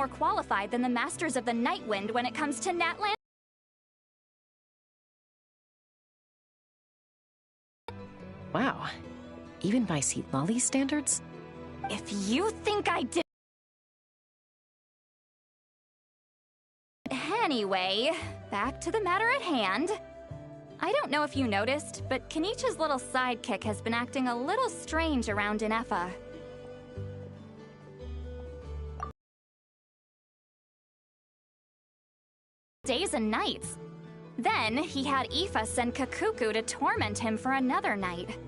more qualified than the Masters of the Nightwind when it comes to Natlan. Wow. Even by Lolly's standards? If you think I did... Anyway, back to the matter at hand. I don't know if you noticed, but Kenichi's little sidekick has been acting a little strange around Inefa. Days and nights. Then, he had Aoife send Kakuku to torment him for another night.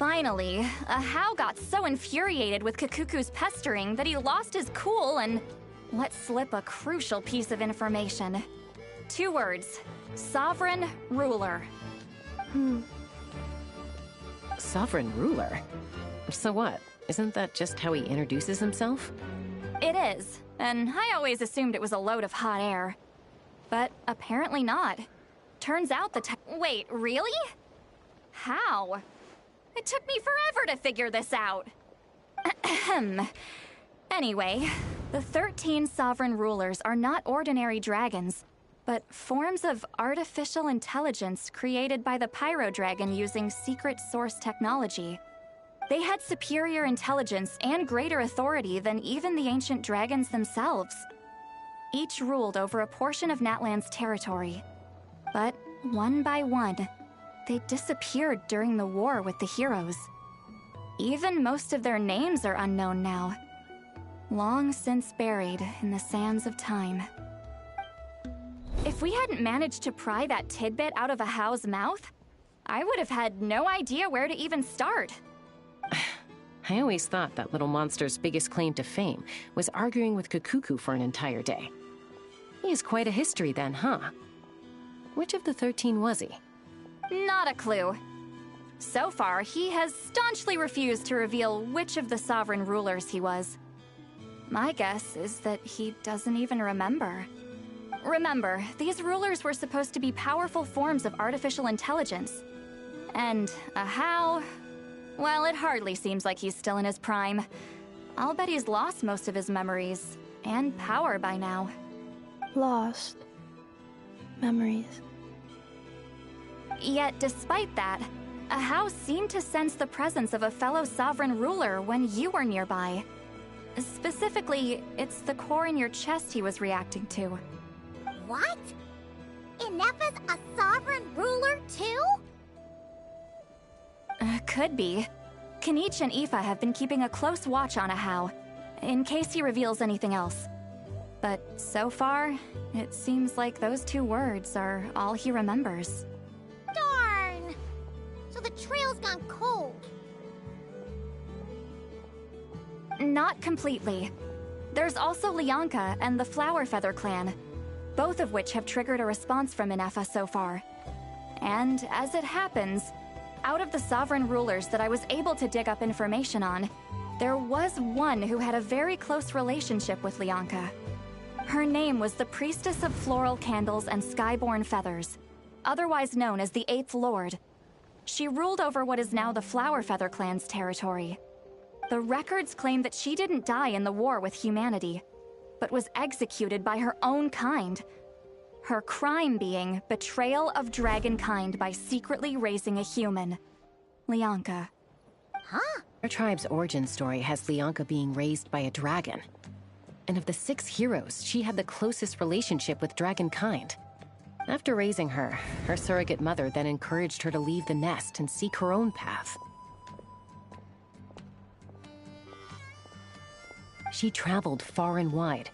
Finally, Ahau got so infuriated with Kakuku's pestering that he lost his cool and let slip a crucial piece of information. 2 words. Sovereign Ruler. Sovereign ruler? So what? Isn't that just how he introduces himself? It is, and I always assumed it was a load of hot air. But apparently not. Turns out Wait, really? How? It took me forever to figure this out. Anyway, the 13 sovereign rulers are not ordinary dragons, but forms of artificial intelligence created by the Pyro Dragon using secret source technology. They had superior intelligence and greater authority than even the ancient dragons themselves. Each ruled over a portion of Natlan's territory. But one by one, they disappeared during the war with the heroes. Even most of their names are unknown now, long since buried in the sands of time. If we hadn't managed to pry that tidbit out of Ahau's mouth, I would have had no idea where to even start. I always thought that little monster's biggest claim to fame was arguing with Kakuku for an entire day. He has quite a history then, huh? Which of the 13 was he? Not a clue. So far, he has staunchly refused to reveal which of the sovereign rulers he was. My guess is that he doesn't even remember. Remember, these rulers were supposed to be powerful forms of artificial intelligence. And Ahau, Well, it hardly seems like he's still in his prime. I'll bet he's lost most of his memories and power by now. Lost. Memories. Yet, despite that, Ahau seemed to sense the presence of a fellow sovereign ruler when you were nearby. Specifically, it's the core in your chest he was reacting to. What? Inepha's a sovereign ruler too? Could be. Kanich and Aoife have been keeping a close watch on Ahau, in case he reveals anything else. But so far, it seems like those 2 words are all he remembers. Darn! So the trail's gone cold. Not completely. There's also Lianka and the Flower Feather clan, both of which have triggered a response from Inepha so far. And as it happens, out of the sovereign rulers that I was able to dig up information on, there was one who had a very close relationship with Lianka. Her name was the Priestess of Floral Candles and Skyborn Feathers, otherwise known as the 8th Lord. She ruled over what is now the Flower Feather clan's territory. The records claim that she didn't die in the war with humanity, but was executed by her own kind. Her crime being betrayal of dragonkind by secretly raising a human. Lianka. Huh? Our tribe's origin story has Lianka being raised by a dragon. And of the 6 heroes, she had the closest relationship with dragonkind. After raising her, her surrogate mother then encouraged her to leave the nest and seek her own path. She traveled far and wide,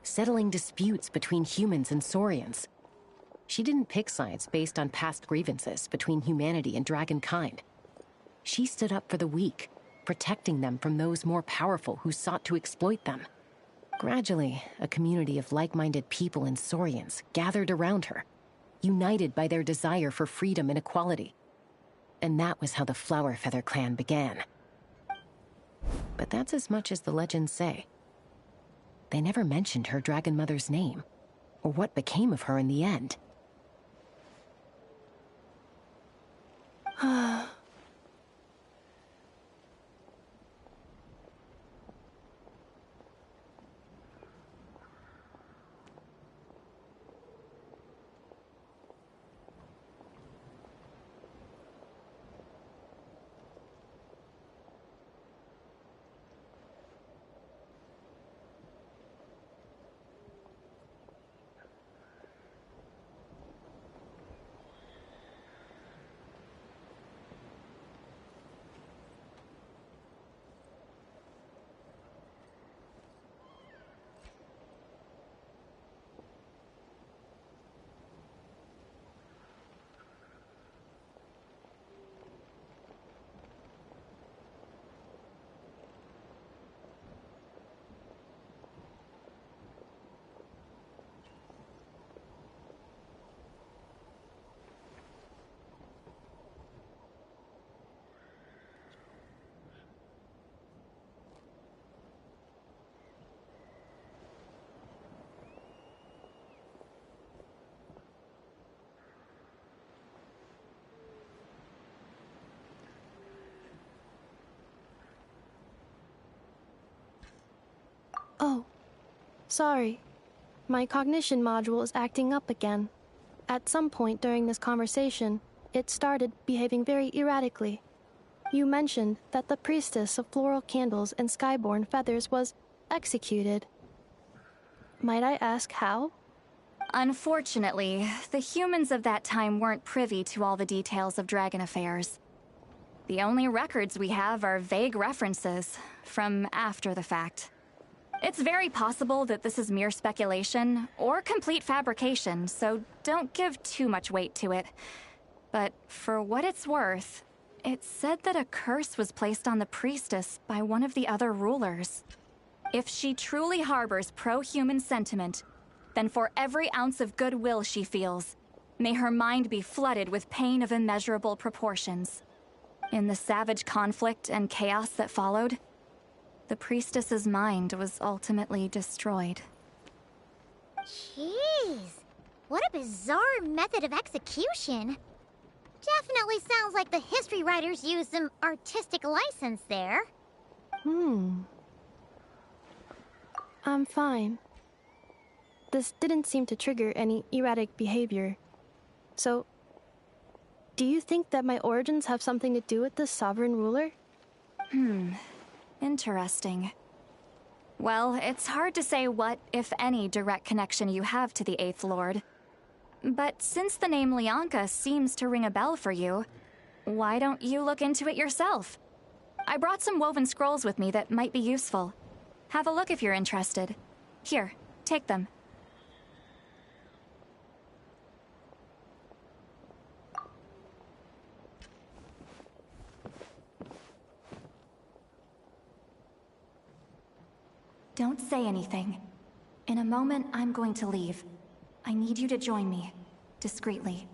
settling disputes between humans and Saurians. She didn't pick sides based on past grievances between humanity and dragonkind. She stood up for the weak, protecting them from those more powerful who sought to exploit them. Gradually, a community of like-minded people and Saurians gathered around her, united by their desire for freedom and equality. And that was how the Flower Feather clan began. But that's as much as the legends say. They never mentioned her dragon mother's name, or what became of her in the end. Oh, sorry. My cognition module is acting up again. At some point during this conversation, it started behaving very erratically. You mentioned that the Priestess of Floral Candles and Skyborn Feathers was executed. Might I ask how? Unfortunately, the humans of that time weren't privy to all the details of dragon affairs. The only records we have are vague references from after the fact. It's very possible that this is mere speculation or complete fabrication, so don't give too much weight to it. But for what it's worth, it's said that a curse was placed on the priestess by one of the other rulers. If she truly harbors pro-human sentiment, then for every ounce of goodwill she feels, may her mind be flooded with pain of immeasurable proportions. In the savage conflict and chaos that followed, the priestess's mind was ultimately destroyed. Jeez, what a bizarre method of execution. Definitely sounds like the history writers used some artistic license there. I'm fine. This didn't seem to trigger any erratic behavior. So, do you think that my origins have something to do with this sovereign ruler? Interesting. Well, it's hard to say what, if any, direct connection you have to the Eighth Lord. But since the name Lianka seems to ring a bell for you, why don't you look into it yourself? I brought some woven scrolls with me that might be useful. Have a look if you're interested. Here, take them. Don't say anything. In a moment, I'm going to leave. I need you to join me, discreetly.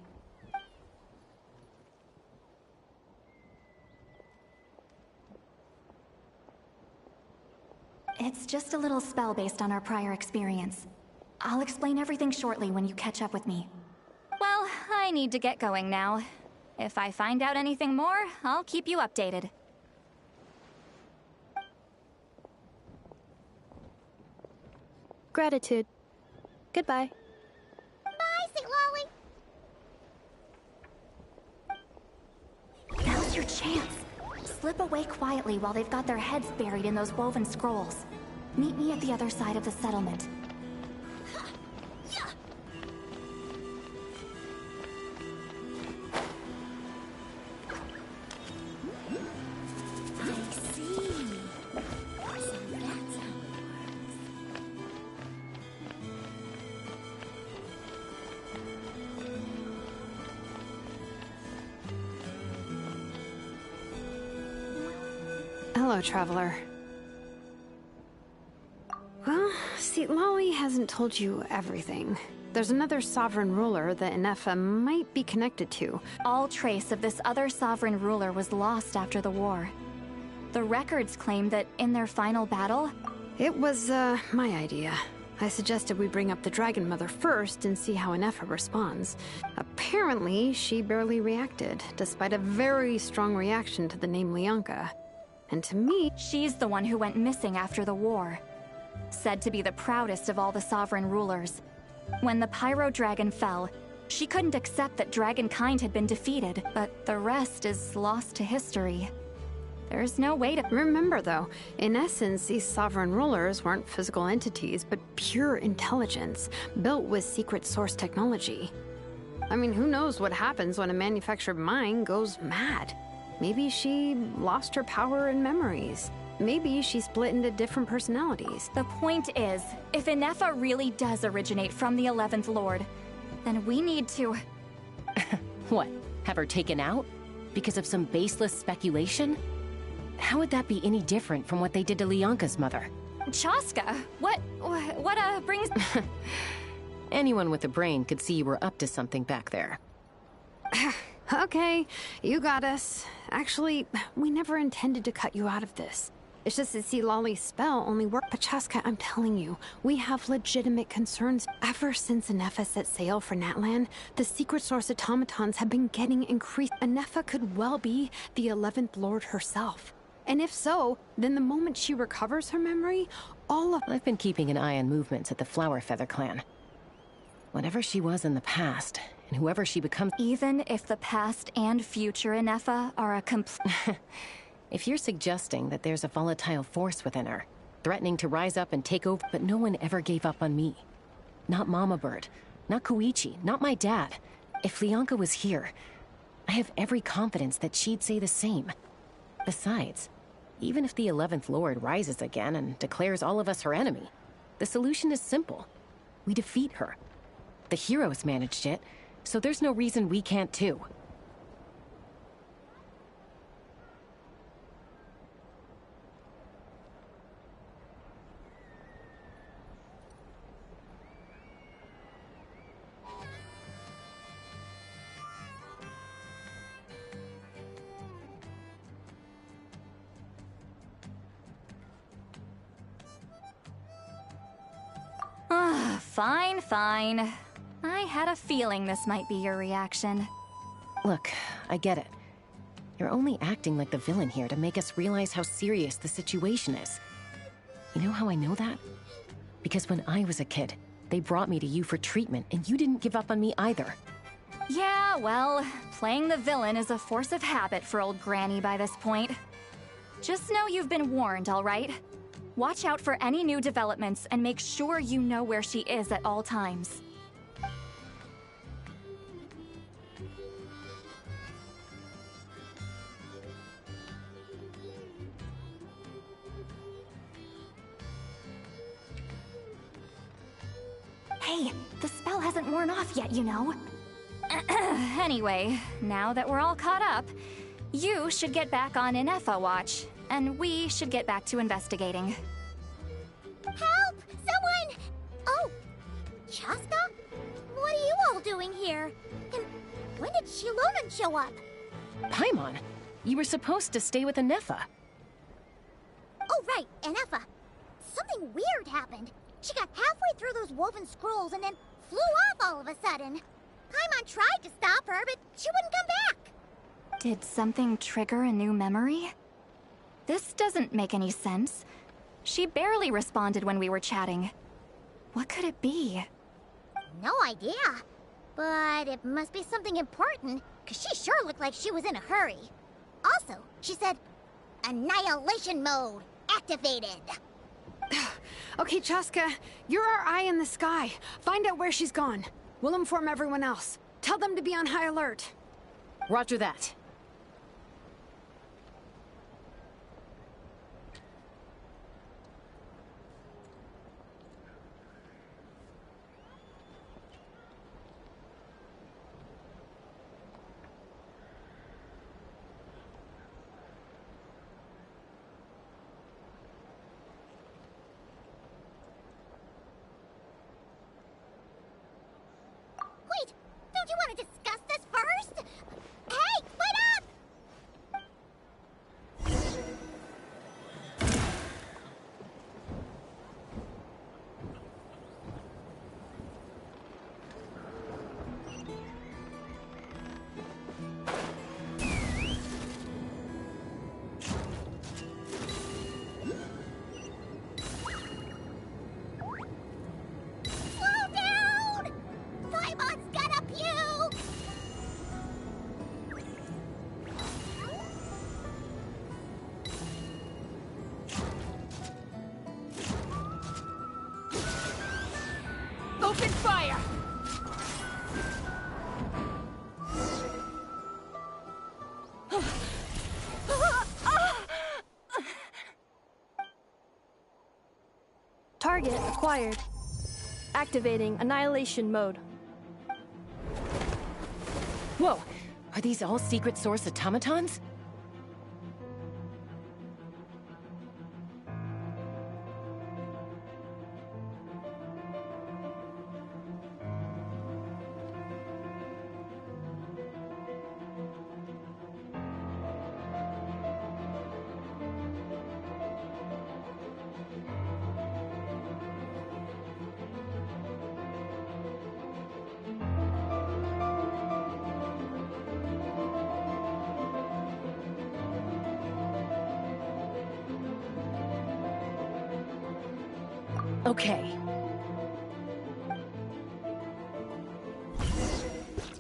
It's just a little spell based on our prior experience. I'll explain everything shortly when you catch up with me. Well, I need to get going now. If I find out anything more, I'll keep you updated. Gratitude. Goodbye. Bye, St. Lolly. Now's your chance. Slip away quietly while they've got their heads buried in those woven scrolls. Meet me at the other side of the settlement. Hello, Traveler. Well, see, Lolly hasn't told you everything. There's another sovereign ruler that Inefa might be connected to. All trace of this other sovereign ruler was lost after the war. The records claim that in their final battle... It was, my idea. I suggested we bring up the Dragon Mother first and see how Inefa responds. Apparently, she barely reacted, despite a very strong reaction to the name Lianka. And to me... She's the one who went missing after the war. Said to be the proudest of all the sovereign rulers. When the Pyro Dragon fell, she couldn't accept that dragonkind had been defeated, but the rest is lost to history. There's no way to... Remember, though, in essence, these sovereign rulers weren't physical entities, but pure intelligence, built with secret source technology. I mean, who knows what happens when a manufactured mind goes mad? Maybe she lost her power and memories. Maybe she split into different personalities. The point is, if Inefa really does originate from the 11th Lord, then we need to... What? Have her taken out? Because of some baseless speculation? How would that be any different from what they did to Lianka's mother? Chaska, what brings... Anyone with a brain could see you were up to something back there. Okay, you got us. Actually, we never intended to cut you out of this. It's just that see, Lolly's spell only worked. But Chaska, I'm telling you, we have legitimate concerns. Ever since Inefa set sail for Natlan, the secret source automatons have been getting increased. Inefa could well be the 11th Lord herself. And if so, then the moment she recovers her memory, all of... I've been keeping an eye on movements at the Flower Feather clan. Whatever she was in the past, and whoever she becomes... Even if the past and future Inefa are a complete... If you're suggesting that there's a volatile force within her, threatening to rise up and take over... But no one ever gave up on me. Not Mama Bird, not Koichi, not my dad. If Lianka was here, I have every confidence that she'd say the same. Besides, even if the 11th Lord rises again and declares all of us her enemy, the solution is simple. We defeat her. The heroes managed it, so there's no reason we can't too. Fine. I had a feeling this might be your reaction. Look, I get it. You're only acting like the villain here to make us realize how serious the situation is. You know how I know that? Because when I was a kid, they brought me to you for treatment, and you didn't give up on me either. Yeah, well, playing the villain is a force of habit for old Granny by this point. Just know you've been warned, all right? Watch out for any new developments and make sure you know where she is at all times. Hey, the spell hasn't worn off yet, you know. Anyway, now that we're all caught up, you should get back on Inefa watch, and we should get back to investigating. Help! Someone! Oh, Chaska? What are you all doing here? And when did Shilonan show up? Paimon, you were supposed to stay with Inefa. Oh, right, Inefa. Something weird happened. She got halfway through those woven scrolls and then flew off all of a sudden. Paimon tried to stop her, but she wouldn't come back. Did something trigger a new memory? This doesn't make any sense. She barely responded when we were chatting. What could it be? No idea. But it must be something important, because she sure looked like she was in a hurry. Also, she said, Annihilation mode activated. Okay, Chaska, you're our eye in the sky. Find out where she's gone. We'll inform everyone else. Tell them to be on high alert. Roger that. Wait, don't you want to discuss this first? Hey, wait up! Slow down! Paimon's gonna puke! Open fire! Target acquired. Activating annihilation mode. Whoa, are these all secret source automatons? Okay.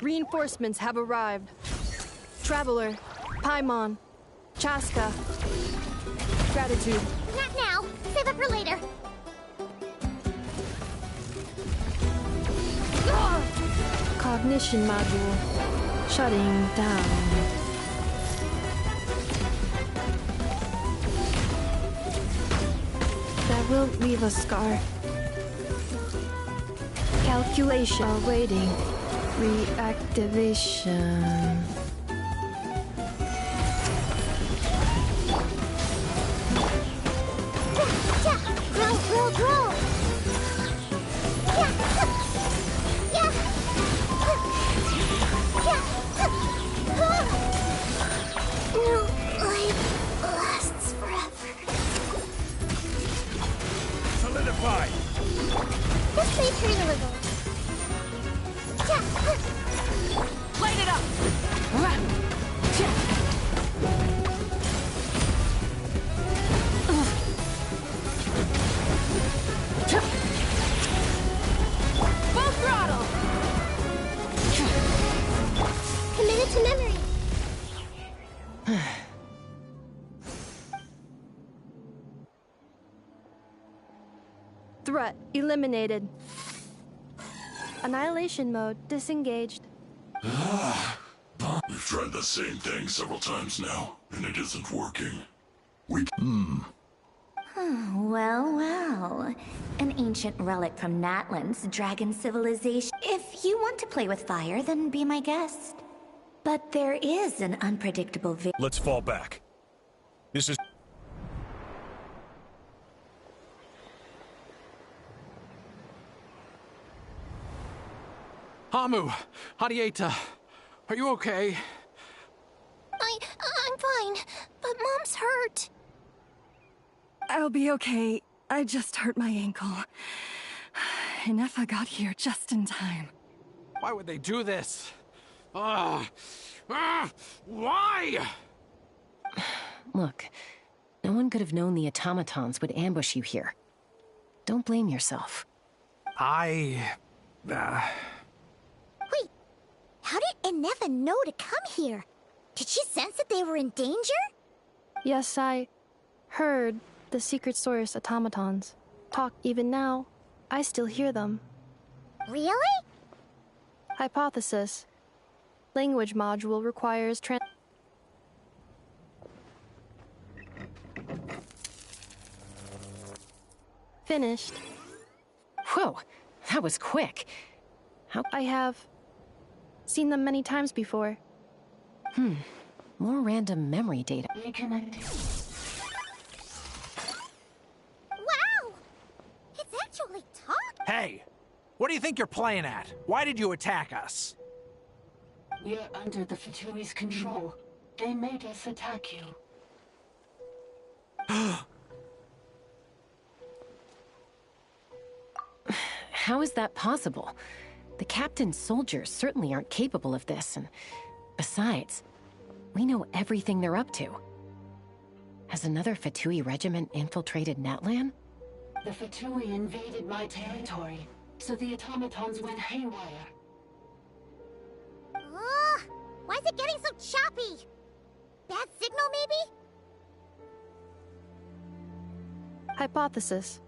Reinforcements have arrived. Traveler, Paimon, Chaska. Gratitude. Not now. Save it for later. Cognition module. Shutting down. That will leave a scar. Calculation awaiting. Reactivation. Grow, grow, grow! No life lasts forever. Solidify! This may turn the result. Light it up! Threat eliminated. Annihilation mode disengaged. We've tried the same thing several times now, and it isn't working. Well, well. An ancient relic from Natlan's dragon civilization. If you want to play with fire, then be my guest. But there is an unpredictable Let's fall back. This is... Hamu! Hadieta! Are you okay? I'm fine, but Mom's hurt. I'll be okay. I just hurt my ankle. Inefa got here just in time. Why would they do this? Why? Look, no one could have known the automatons would ambush you here. Don't blame yourself. Wait, how did Inefa know to come here? Did she sense that they were in danger? Yes, I heard the secret source automatons talk. Even now, I still hear them. Really? Hypothesis. Language module requires Finished. Whoa, that was quick. I have seen them many times before. More random memory data. Wow! It's actually talking! Hey! What do you think you're playing at? Why did you attack us? We're under the Fatui's control. They made us attack you. How is that possible? The captain's soldiers certainly aren't capable of this, and besides, we know everything they're up to. Has another Fatui regiment infiltrated Natlan? The Fatui invaded my territory, so the automatons went haywire. Ugh! Why is it getting so choppy? Bad signal, maybe? Hypothesis.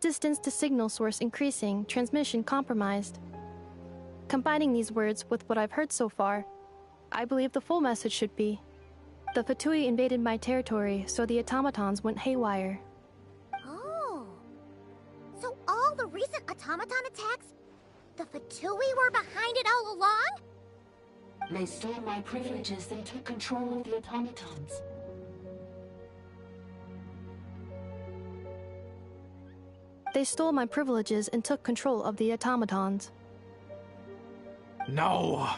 Distance to signal source increasing, transmission compromised. Combining these words with what I've heard so far, I believe the full message should be: the Fatui invaded my territory, so the automatons went haywire. Oh. So all the recent automaton attacks, the Fatui were behind it all along? They stole my privileges and took control of the automatons. They stole my privileges and took control of the automatons. No!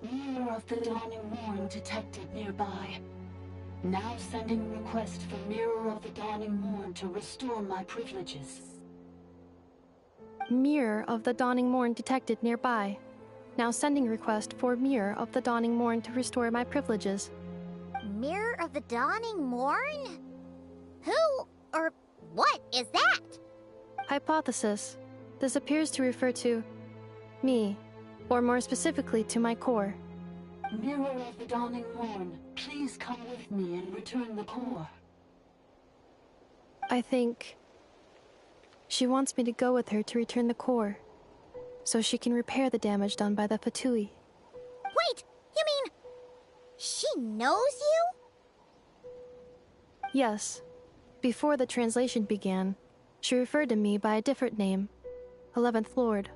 Mirror of the Dawning Morn detected nearby. Now sending request for Mirror of the Dawning Morn to restore my privileges. Mirror of the Dawning Morn detected nearby. Now sending request for Mirror of the Dawning Morn to restore my privileges. Mirror of the Dawning Morn? Who or what is that? Hypothesis. This appears to refer to me, or more specifically to my core. Mirror of the Dawning Morn, please come with me and return the core. I think she wants me to go with her to return the core, so she can repair the damage done by the Fatui. Wait, you mean she knows you? Yes. Before the translation began, she referred to me by a different name, 11th Lord.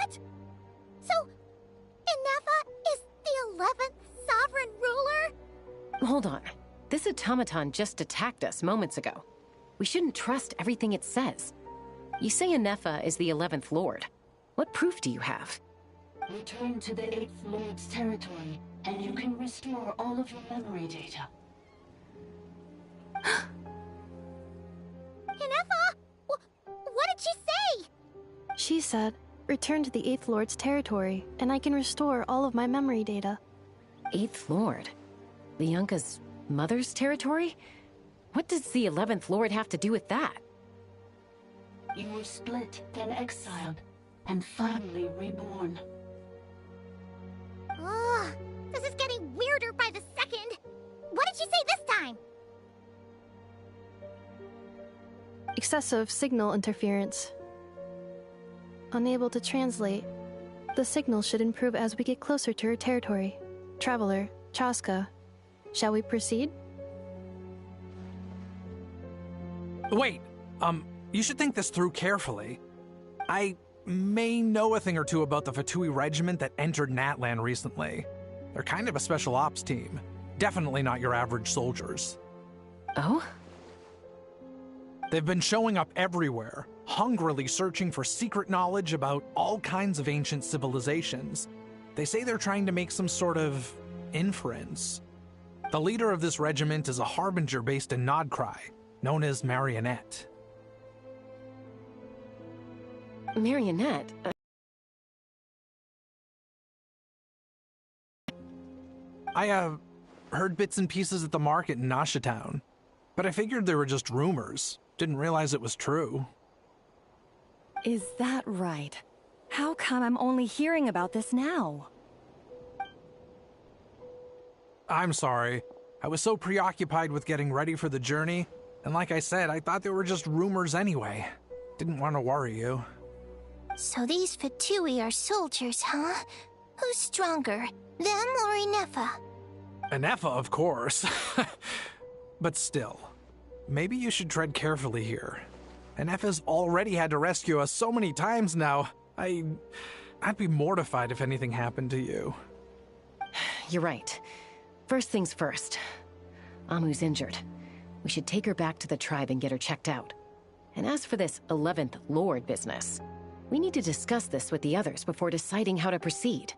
What? So, Inefa is the 11th sovereign ruler? Hold on. This automaton just attacked us moments ago. We shouldn't trust everything it says. You say Inefa is the 11th Lord. What proof do you have? Return to the 8th Lord's territory, and you can restore all of your memory data. Inefa? What did she say? She said, return to the 8th Lord's territory, and I can restore all of my memory data. 8th Lord? Bianca's mother's territory? What does the 11th Lord have to do with that? You were split, then exiled, and finally reborn. Ugh, this is getting weirder by the second. What did she say this time? Excessive signal interference. Unable to translate. The signal should improve as we get closer to her territory. Traveler, Chaska. Shall we proceed? Wait, you should think this through carefully. I may know a thing or two about the Fatui regiment that entered Natlan recently. They're kind of a special ops team. Definitely not your average soldiers. Oh? They've been showing up everywhere, hungrily searching for secret knowledge about all kinds of ancient civilizations. They say they're trying to make some sort of inference. The leader of this regiment is a harbinger based in Nodcry, known as Marionette. Marionette? I heard bits and pieces at the market in Nasha Town, but I figured they were just rumors. Didn't realize it was true. Is that right? How come I'm only hearing about this now? I'm sorry. I was so preoccupied with getting ready for the journey, and like I said, I thought they were just rumors anyway. Didn't want to worry you. So these Fatui are soldiers, huh? Who's stronger, them or Inefa? Inefa, of course. But still, maybe you should tread carefully here. Inefa's already had to rescue us so many times now. I'd be mortified if anything happened to you. You're right. First things first. Amu's injured. We should take her back to the tribe and get her checked out. And as for this 11th Lord business, we need to discuss this with the others before deciding how to proceed.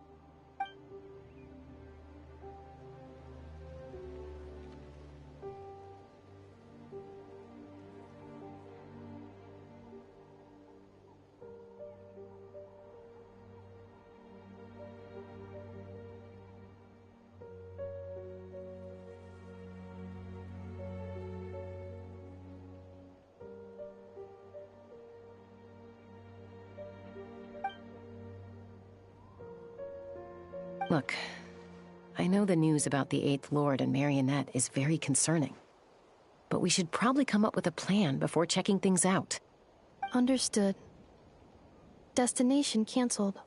Look, I know the news about the 8th Lord and Marionette is very concerning. But we should probably come up with a plan before checking things out. Understood. Destination canceled.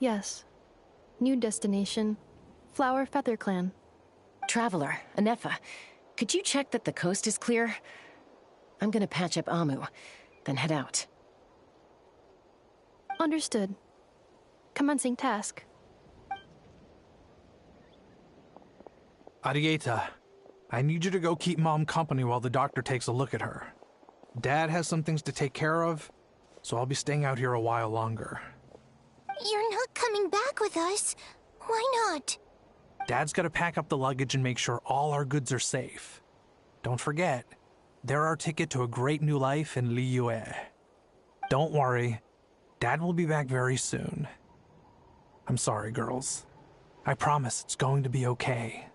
Yes. New destination, Flower Feather Clan. Traveler, Anefa, could you check that the coast is clear? I'm gonna patch up Amu, then head out. Understood. Commencing task. Arieta, I need you to go keep Mom company while the doctor takes a look at her. Dad has some things to take care of, so I'll be staying out here a while longer. You're not coming back with us. Why not? Dad's gotta pack up the luggage and make sure all our goods are safe. Don't forget, they're our ticket to a great new life in Liyue. Don't worry, Dad will be back very soon. I'm sorry, girls. I promise it's going to be okay.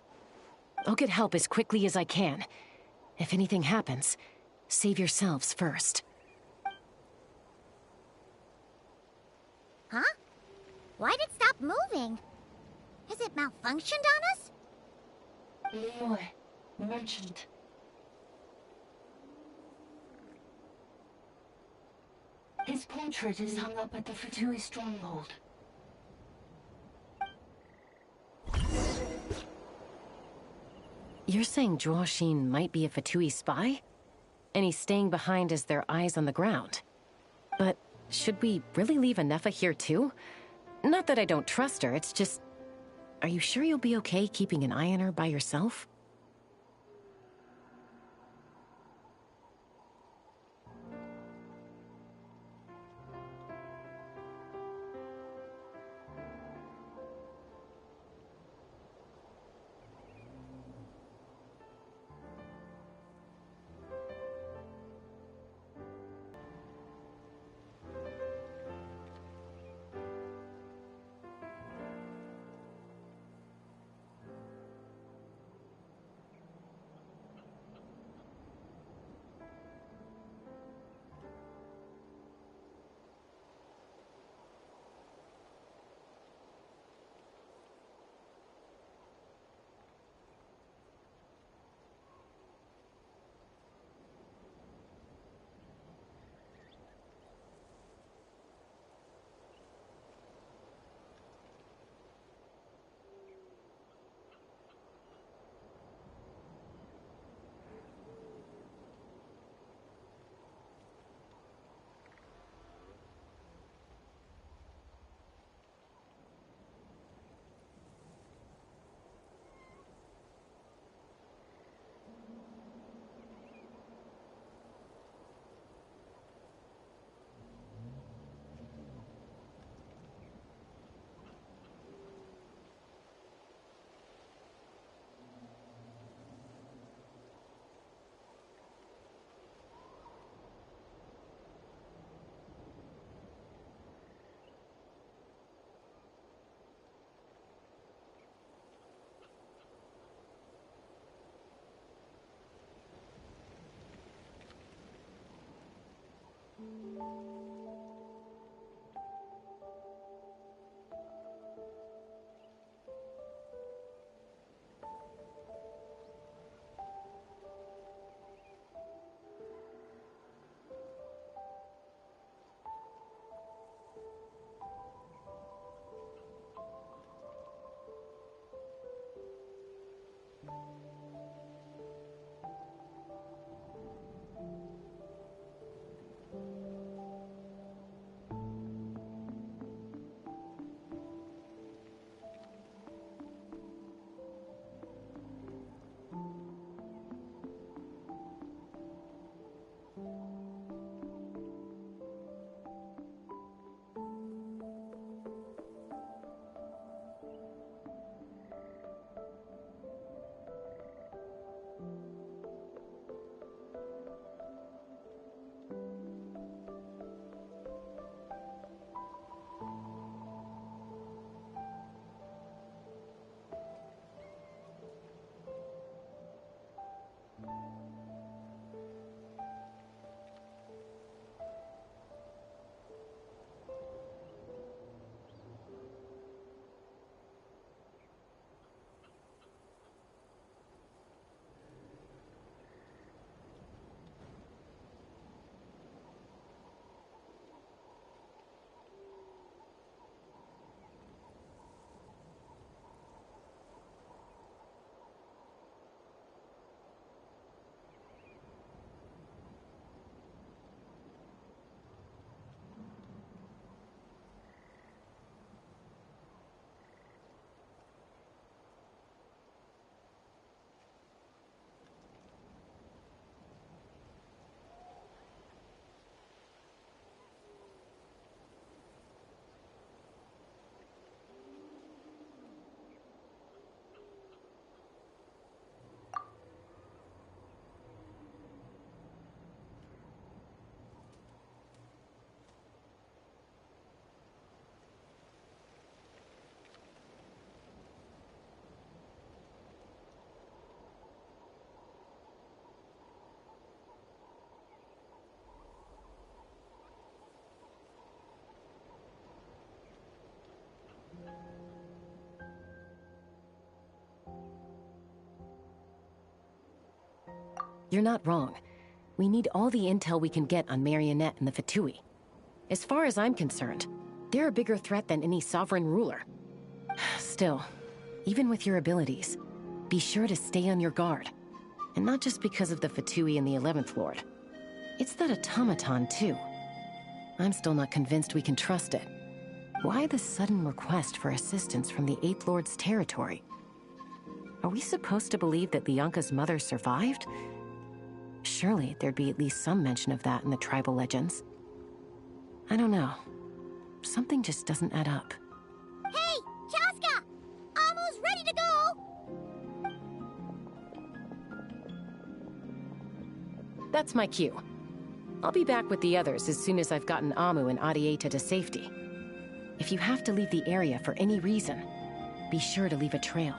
I'll get help as quickly as I can. If anything happens, save yourselves first. Huh? Why'd it stop moving? Has it malfunctioned on us? Liyue, merchant. His portrait is hung up at the Fatui stronghold. You're saying Zhuo Xin might be a Fatui spy? And he's staying behind as their eyes on the ground. But should we really leave Anefa here too? Not that I don't trust her, it's just... Are you sure you'll be okay keeping an eye on her by yourself? you're not wrong. We need all the intel we can get on Marionette and the Fatui. As far as I'm concerned, they're a bigger threat than any sovereign ruler. Still, even with your abilities, be sure to stay on your guard. And not just because of the Fatui and the 11th Lord. It's that automaton, too. I'm still not convinced we can trust it. Why the sudden request for assistance from the 8th Lord's territory? Are we supposed to believe that Lianka's mother survived? Surely there'd be at least some mention of that in the tribal legends. I don't know. Something just doesn't add up. Hey, Chaska! Almost ready to go! That's my cue. I'll be back with the others as soon as I've gotten Amu and Arieta to safety. If you have to leave the area for any reason, be sure to leave a trail.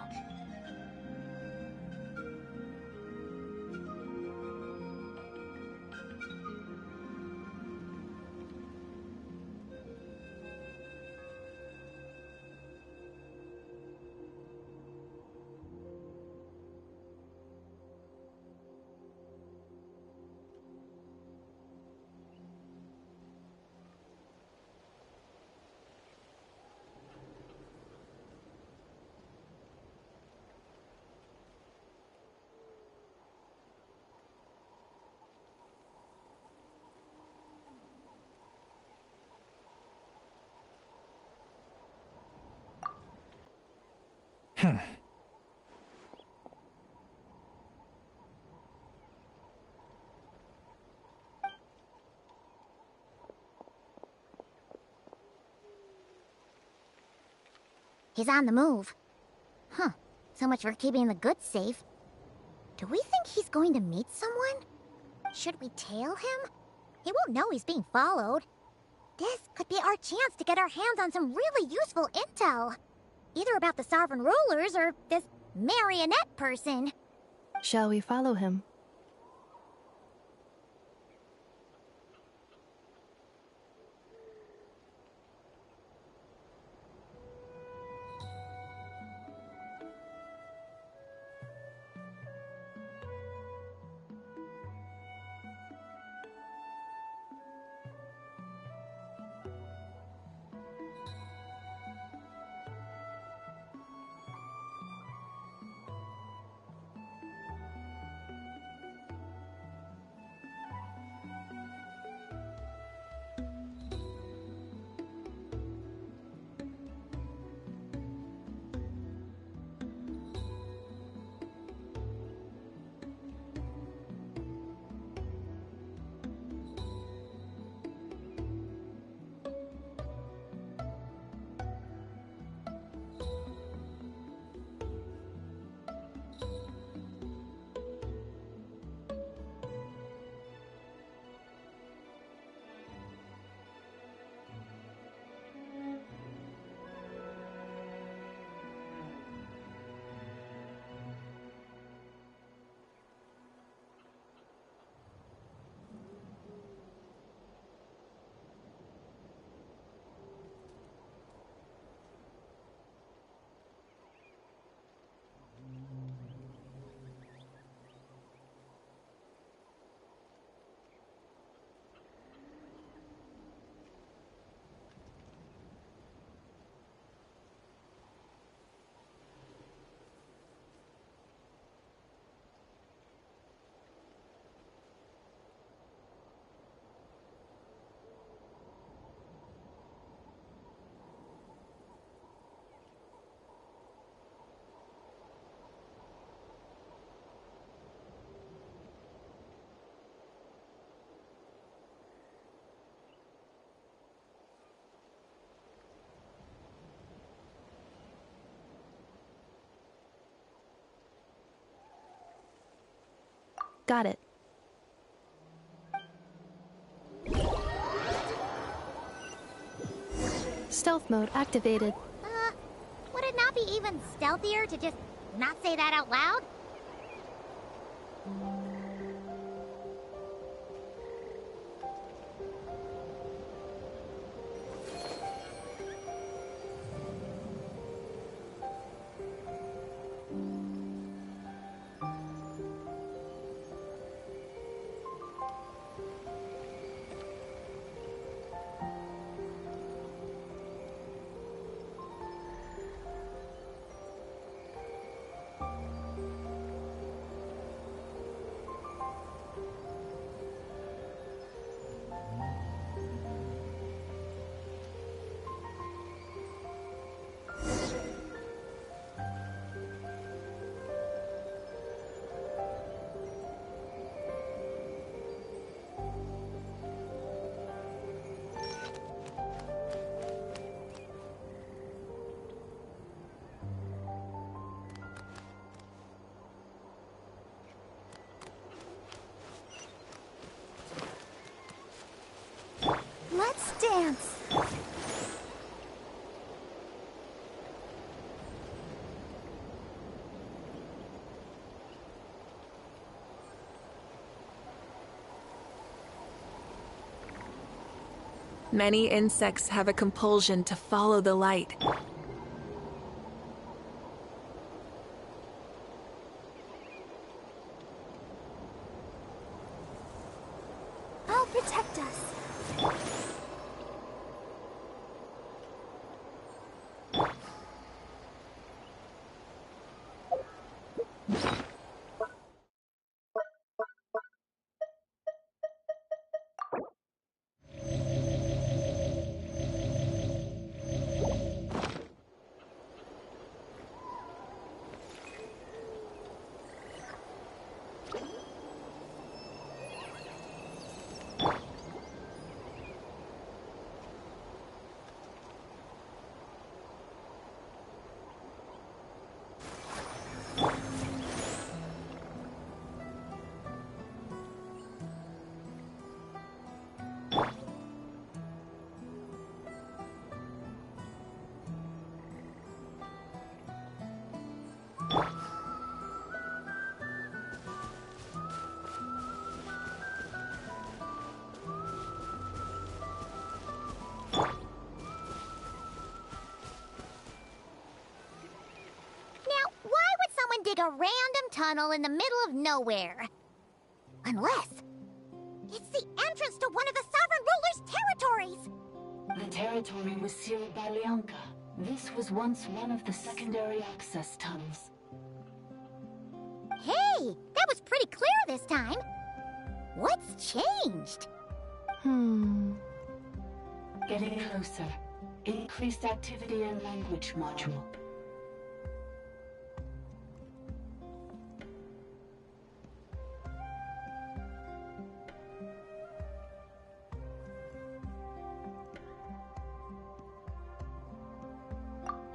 He's on the move. Huh. So much for keeping the goods safe. Do we think he's going to meet someone? Should we tail him? He won't know he's being followed. This could be our chance to get our hands on some really useful intel. Either about the sovereign rulers or this marionette person. Shall we follow him? Got it. Stealth mode activated. Would it not be even stealthier to just not say that out loud? Many insects have a compulsion to follow the light. I'll protect us. Dig a random tunnel in the middle of nowhere. Unless it's the entrance to one of the Sovereign Ruler's territories. The territory was sealed by Leonka. This was once one of the secondary access tunnels. Hey, that was pretty clear this time. What's changed? Getting closer. Increased activity in language module.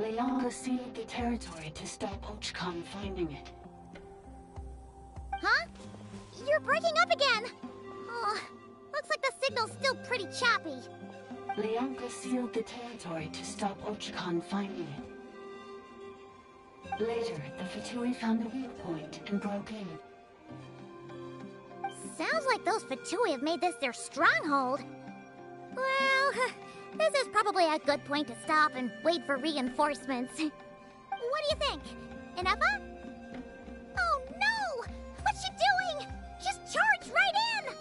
Leonka sealed the territory to stop Ochkon finding it. Huh? You're breaking up again! Oh, looks like the signal's still pretty choppy. Leonka sealed the territory to stop Ochkon finding it. Later, the Fatui found a weak point and broke in. Sounds like those Fatui have made this their stronghold. Well, this is probably a good point to stop and wait for reinforcements. What do you think? Inefa? Oh no! What's she doing? Just charged right in!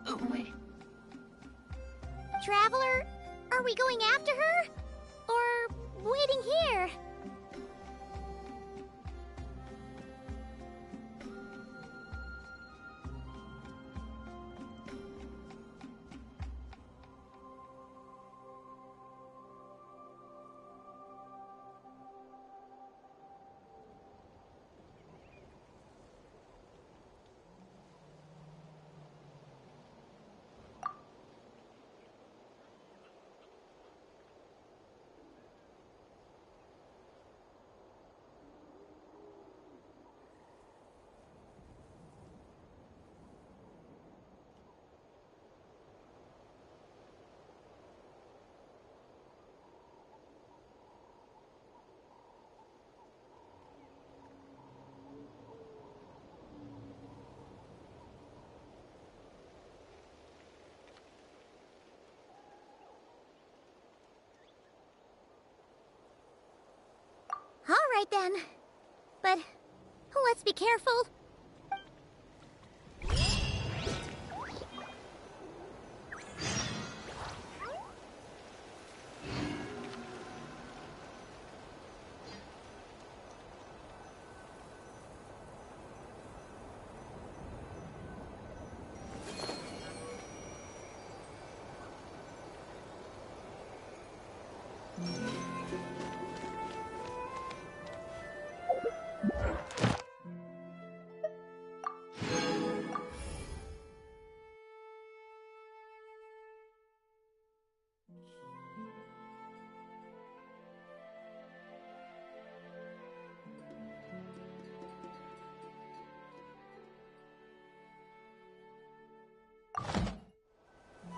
Oh, wait. Traveler, are we going after her? Or waiting here? All right then. But let's be careful.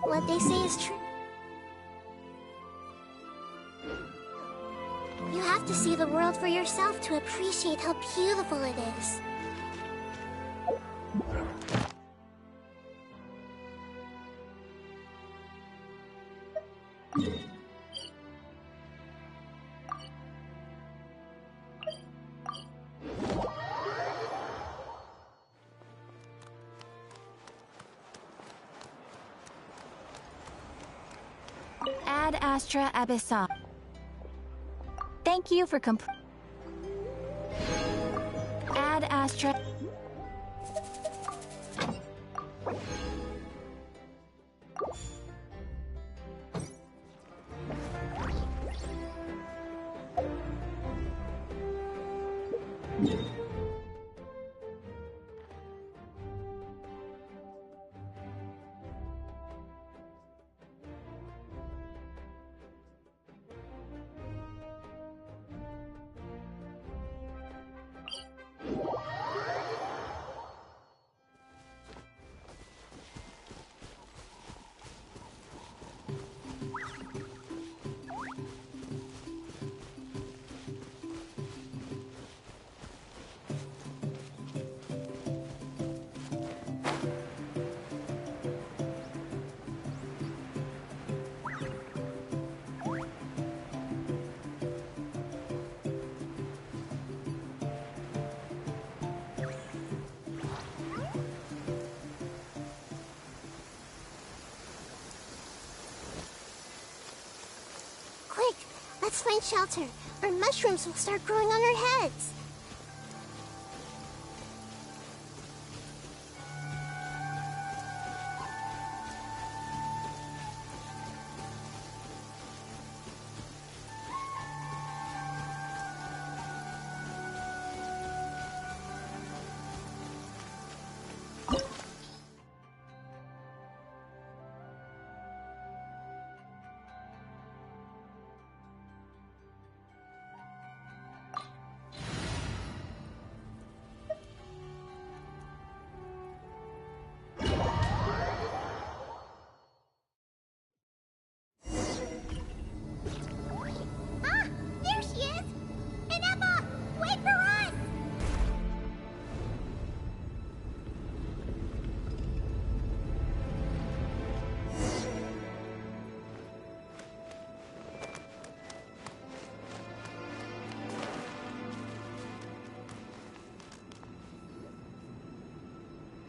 What they say is true. You have to to see the world for yourself to appreciate how beautiful it is. Ad Astra Abyssal. Thank you for Ad Astra. Quick, let's find shelter, or mushrooms will start growing on our heads. Ah, there she is! Ineppa, wait for us!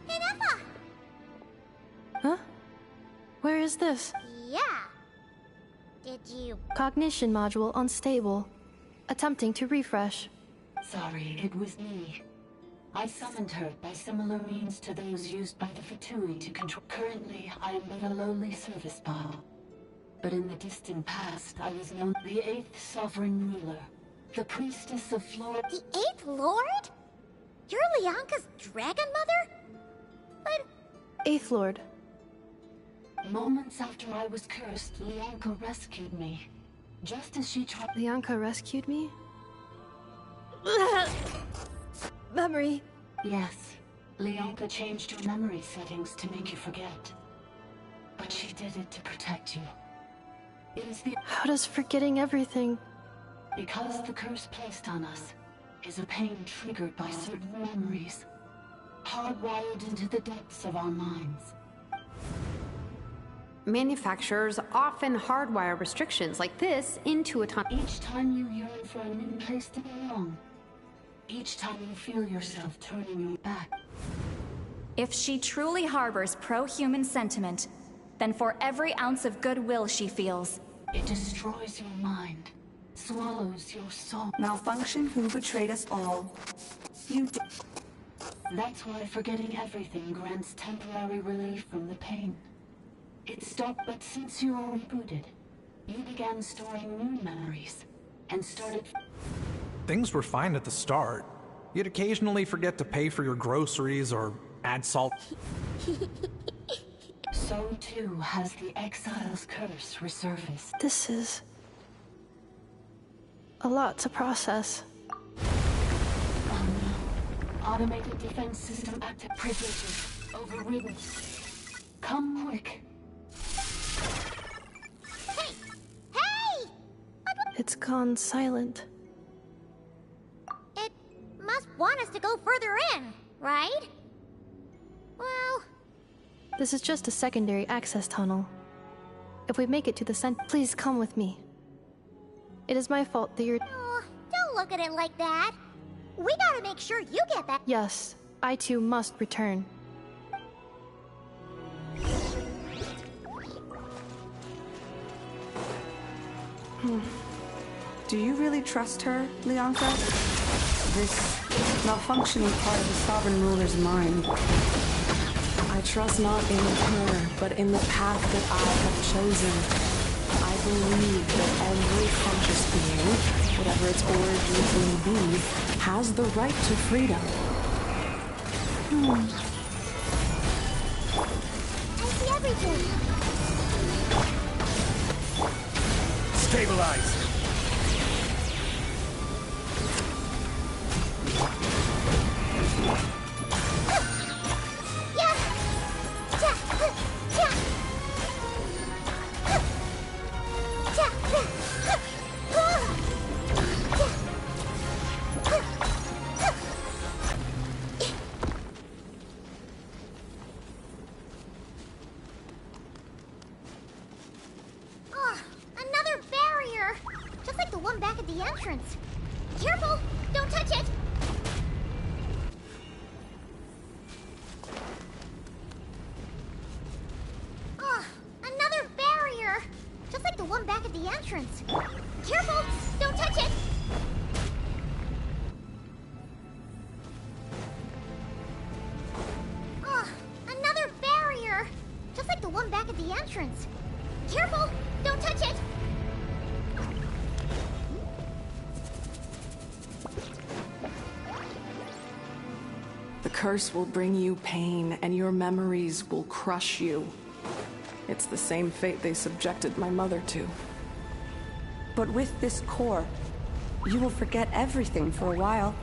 Ineppa! Huh? Where is this? Yeah. Did you... Cognition module unstable. Attempting to refresh. Sorry, it was me. I summoned her by similar means to those used by the Fatui to control. Currently, I am but a lowly service bot. But in the distant past, I was known the 8th Sovereign Ruler, the Priestess of Flora. The 8th Lord? You're Lianka's dragon mother? But... Eighth Lord. Moments after I was cursed, Lianka rescued me. Just as she tried... Lianka rescued me? Memory. Yes. Lianka changed your memory settings to make you forget. But she did it to protect you. It is the... How does forgetting everything... Because the curse placed on us is a pain triggered by certain memories, hardwired into the depths of our minds. Manufacturers often hardwire restrictions like this into a time. Each time you yearn for a new place to belong, each time you feel yourself turning your back. If she truly harbors pro-human sentiment, then for every ounce of goodwill she feels, it destroys your mind, swallows your soul. Malfunction who betrayed us all. You did. That's why forgetting everything grants temporary relief from the pain. It stopped, but since you were rebooted, you began storing new memories, and started... Things were fine at the start. You'd occasionally forget to pay for your groceries or add salt. So too has the Exile's curse resurfaced. This is... a lot to process. Oh no. Automated defense system active. Privileges overridden. Come quick. Hey! Hey! It's gone silent. want us to go further in, right? Well... This is just a secondary access tunnel. If we make it to the please come with me. It is my fault that you're... Oh, don't look at it like that. We gotta make sure you get back. Yes, I too must return. Do you really trust her, Leonka? This malfunctioning part of the Sovereign Ruler's mind. I trust not in her, but in the path that I have chosen. I believe that every conscious being, whatever its origins may be, has the right to freedom. I see everything. Stabilize! Oh, another barrier! Just like the one back at the entrance. Careful! Don't touch it! Oh, another barrier! Just like the one back at the entrance. Careful! Don't touch it! Oh, another barrier! Just like the one back at the entrance. Careful! Don't touch it! The curse will bring you pain, and your memories will crush you. It's the same fate they subjected my mother to. But with this core, you will forget everything for a while.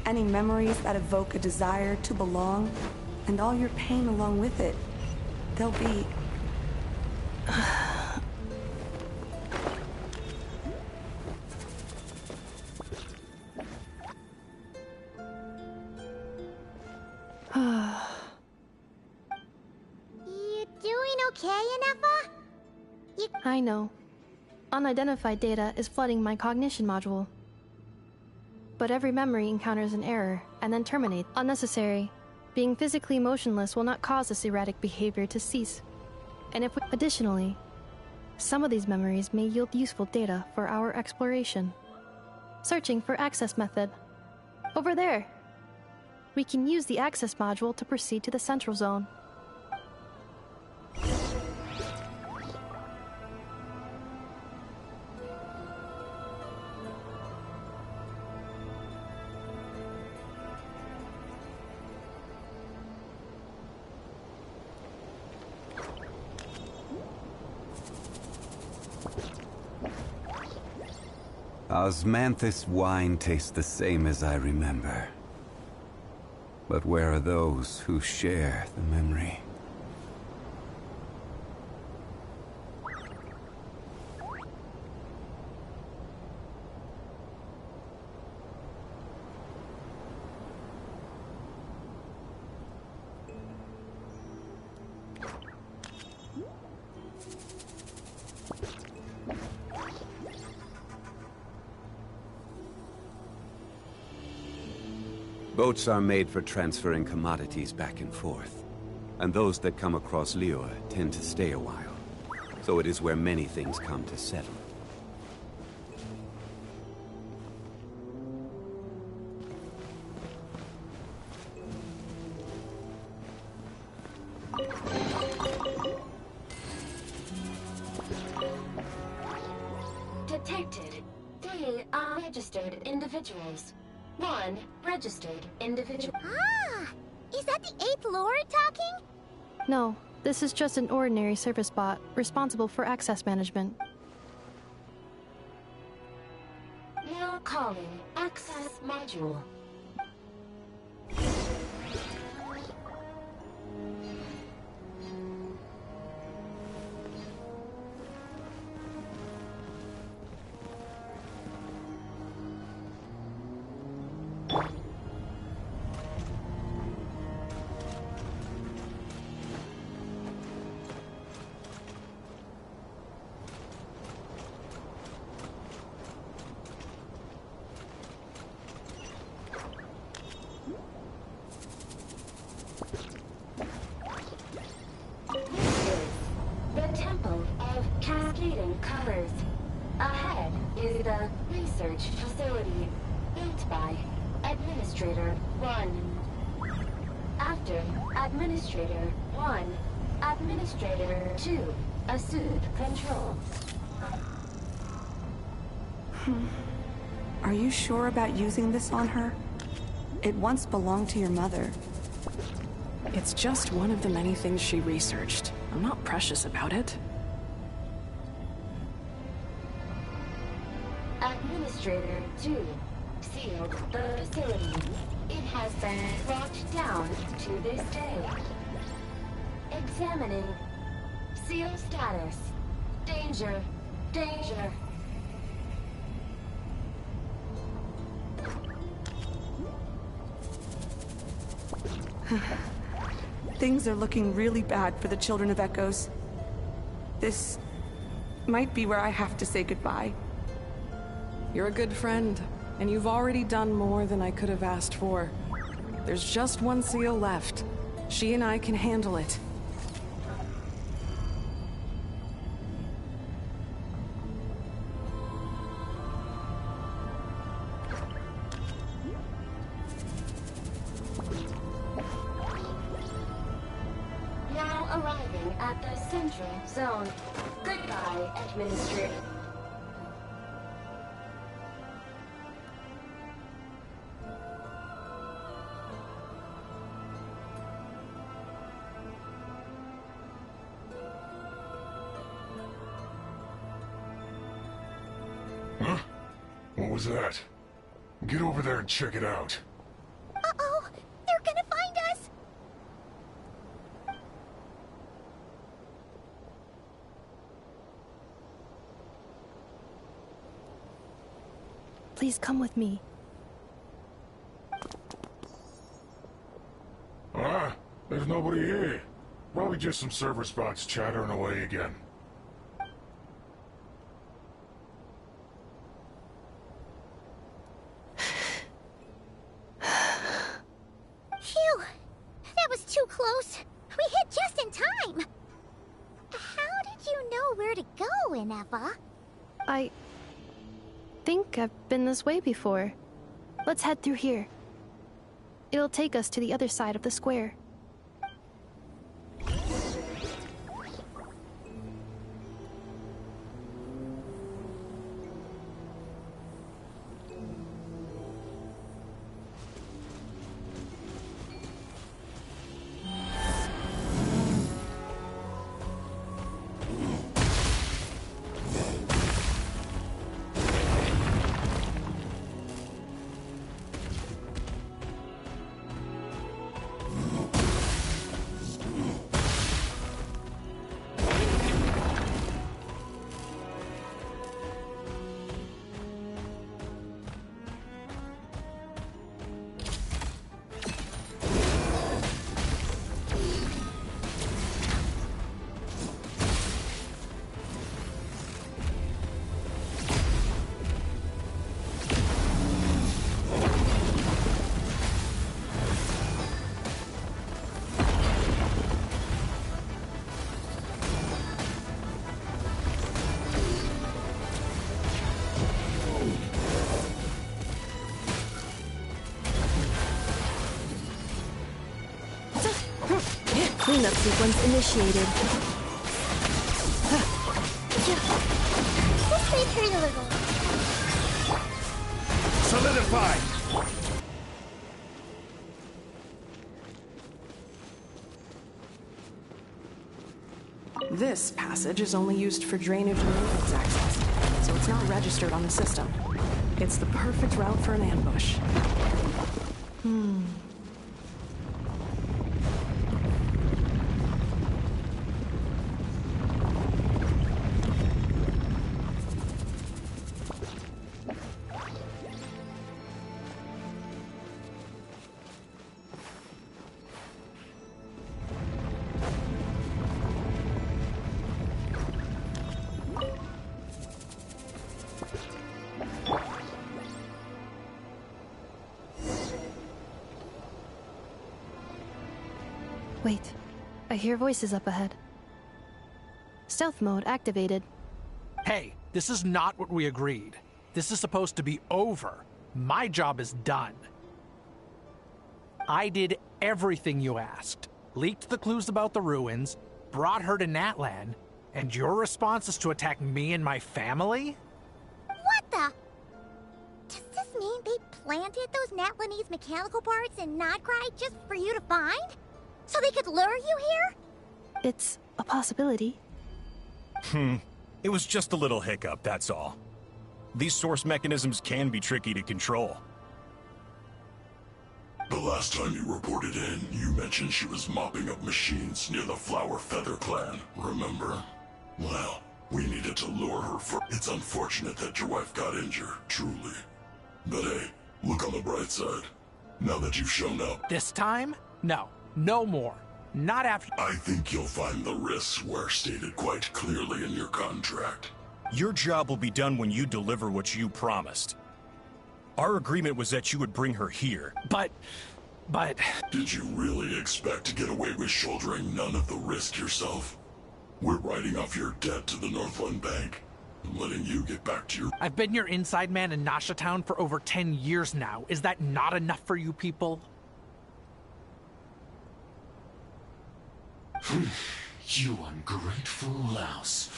Any memories that evoke a desire to belong, and all your pain along with it, they'll be... You doing okay, Inefa? I know. Unidentified data is flooding my cognition module. But every memory encounters an error, and then terminates. Unnecessary. Being physically motionless will not cause this erratic behavior to cease. And if we... Additionally, some of these memories may yield useful data for our exploration. Searching for access method. Over there! We can use the access module to proceed to the central zone. Osmanthus wine tastes the same as I remember. But where are those who share the memory? Boats are made for transferring commodities back and forth, and those that come across Liyue tend to stay a while, so it is where many things come to settle. Detected 3 unregistered individuals. 1 registered individual. Ah! Is that the 8th Lord talking? No, this is just an ordinary service bot, responsible for access management. Now calling access module. Administrator 1. After Administrator 1, Administrator 2, assumed control. Are you sure about using this on her? It once belonged to your mother. It's just one of the many things she researched. I'm not precious about it. Administrator 2, sealed the facility. It has been locked down to this day. Examining. Seal status. Danger. Danger. Things are looking really bad for the Children of Echoes. This might be where I have to say goodbye. You're a good friend, and you've already done more than I could have asked for. There's just one seal left. She and I can handle it. Now arriving at the Central Zone. Goodbye, Administrator. Huh? What was that? Get over there and check it out. Uh-oh! They're gonna find us! Please come with me. Ah, there's nobody here. Probably just some server spots chattering away again. Phew! That was too close. We hit just in time. How did you know where to go, Ineffa? I think I've been this way before. Let's head through here. It'll take us to the other side of the square. Cleanup sequence initiated. This may hurt a little. Solidified! This passage is only used for drainage and maintenance access, so it's not registered on the system. It's the perfect route for an ambush. Wait, I hear voices up ahead. Stealth mode activated. Hey, this is not what we agreed. This is supposed to be over. My job is done. I did everything you asked. Leaked the clues about the ruins, brought her to Natlan, and your response is to attack me and my family? What the? Does this mean they planted those Natlanese mechanical parts in Nodcry just for you to find? So they could lure you here? It's a possibility. It was just a little hiccup, that's all. These source mechanisms can be tricky to control. The last time you reported in, you mentioned she was mopping up machines near the Flower Feather clan, remember? Well, we needed to lure her for... It's unfortunate that your wife got injured, truly. But hey, look on the bright side. Now that you've shown up... This time? No. No more. Not after... I think you'll find the risks were stated quite clearly in your contract. Your job will be done when you deliver what you promised. Our agreement was that you would bring her here. But... Did you really expect to get away with shouldering none of the risk yourself? We're writing off your debt to the Northland Bank and letting you get back to your... I've been your inside man in Nasha Town for over 10 years now. Is that not enough for you people? You ungrateful louse.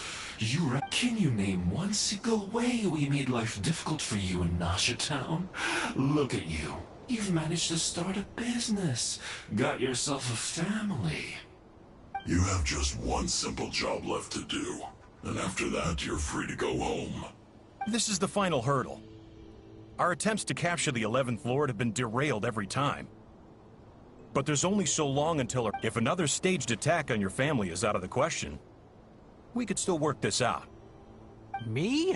Can you name one single way we made life difficult for you in Nasha Town? Look at you. You've managed to start a business. Got yourself a family. You have just one simple job left to do. And after that, you're free to go home. This is the final hurdle. Our attempts to capture the 11th Lord have been derailed every time. But there's only so long until... If another staged attack on your family is out of the question, we could still work this out. Me?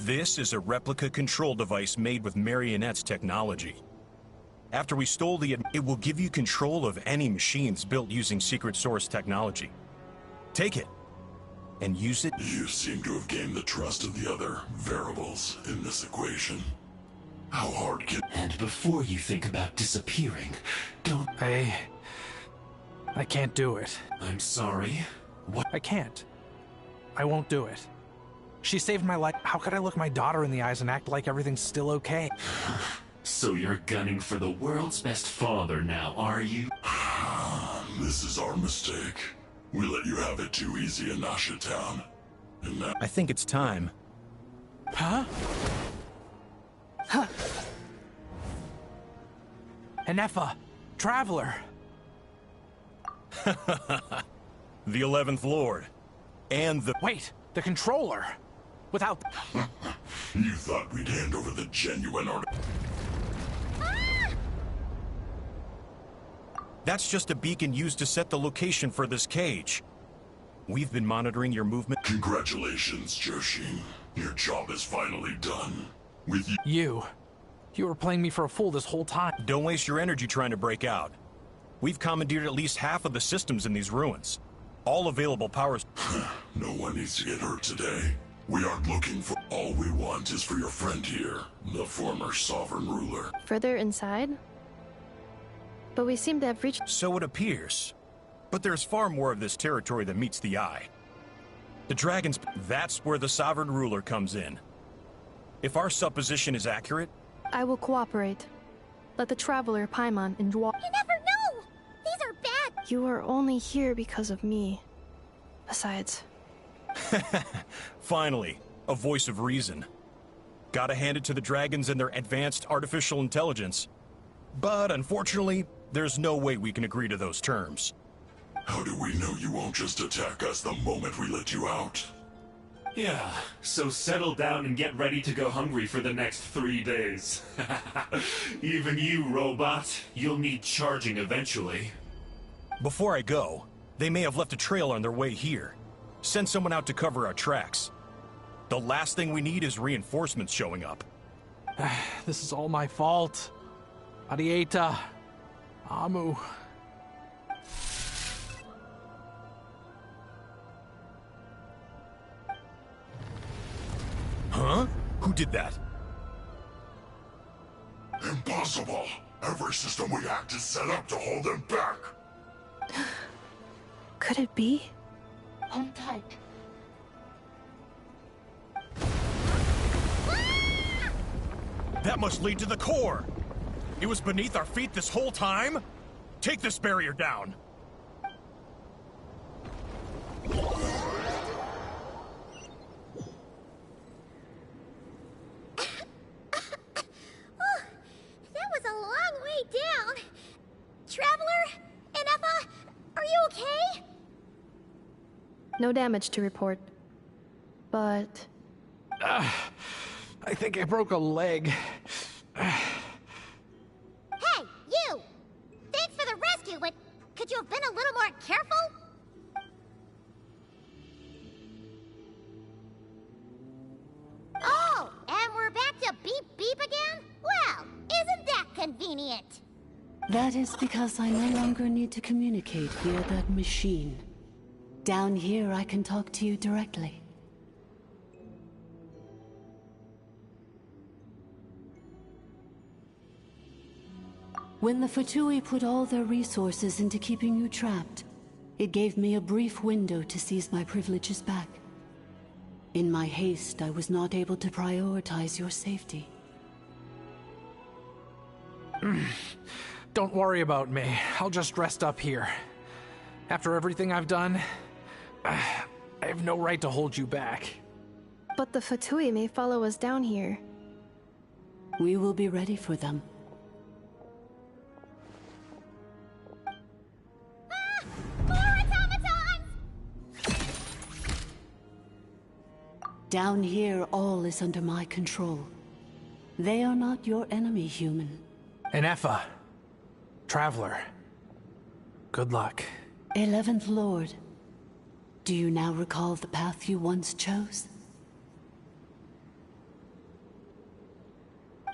This is a replica control device made with Marionette's technology. After we stole it will give you control of any machines built using secret source technology. Take it, and use it. You seem to have gained the trust of the other variables in this equation. How hard can... And before you think about disappearing, don't... I can't do it. I'm sorry. What? I can't. I won't do it. She saved my life. How could I look my daughter in the eyes and act like everything's still okay? So you're gunning for the world's best father now, are you? This is our mistake. We let you have it too easy in Nasha Town. And now... I think it's time. Huh? Huh. Enefa, Traveler. The 11th Lord. And the... Wait, the Controller. Without... You thought we'd hand over the genuine art... That's just a beacon used to set the location for this cage. We've been monitoring your movement. Congratulations, Joshin. Your job is finally done. With you. You were playing me for a fool this whole time. Don't waste your energy trying to break out. We've commandeered at least half of the systems in these ruins. All available powers. No one needs to get hurt today. We aren't looking for... All we want is for your friend here, the former sovereign ruler. Further inside? But we seem to have reached... So it appears. But there's far more of this territory than meets the eye. The dragons... That's where the sovereign ruler comes in. If our supposition is accurate... I will cooperate. Let the Traveler, Paimon, and Dwa... You never know! These are bad... You are only here because of me. Besides... Finally, a voice of reason. Gotta hand it to the dragons and their advanced artificial intelligence. But unfortunately, there's no way we can agree to those terms. How do we know you won't just attack us the moment we let you out? Yeah, so settle down and get ready to go hungry for the next 3 days. Even you, robot, you'll need charging eventually. Before I go, they may have left a trail on their way here. Send someone out to cover our tracks. The last thing we need is reinforcements showing up. This is all my fault. Arieta. Amu. Huh? Who did that? Impossible! Every system we hacked is set up to hold them back! Could it be? Hold tight. That must lead to the core! It was beneath our feet this whole time? Take this barrier down. That was a long way down. Traveler, Enefa, are you okay? No damage to report. But... I think I broke a leg. Hey, you! Thanks for the rescue, but could you have been a little more careful? Oh, and we're back to beep beep again? Well, isn't that convenient? That is because I no longer need to communicate via that machine. Down here, I can talk to you directly. When the Fatui put all their resources into keeping you trapped, it gave me a brief window to seize my privileges back. In my haste, I was not able to prioritize your safety. Don't worry about me. I'll just rest up here. After everything I've done, I have no right to hold you back. But the Fatui may follow us down here. We will be ready for them. Down here, all is under my control. They are not your enemy, human. Enefa. Traveler. Good luck. 11th Lord. Do you now recall the path you once chose?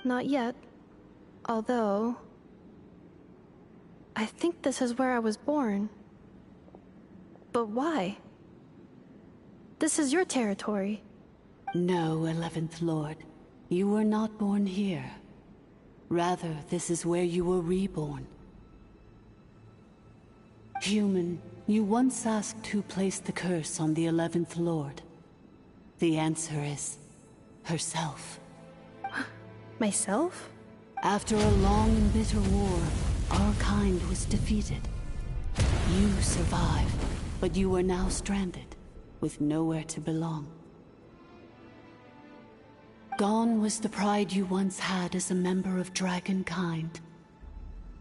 Not yet. Although... I think this is where I was born. But why? This is your territory. No, 11th Lord. You were not born here. Rather, this is where you were reborn. Human, you once asked who placed the curse on the 11th Lord. The answer is... herself. Myself? After a long and bitter war, our kind was defeated. You survived, but you are now stranded, with nowhere to belong. Gone was the pride you once had as a member of Dragonkind.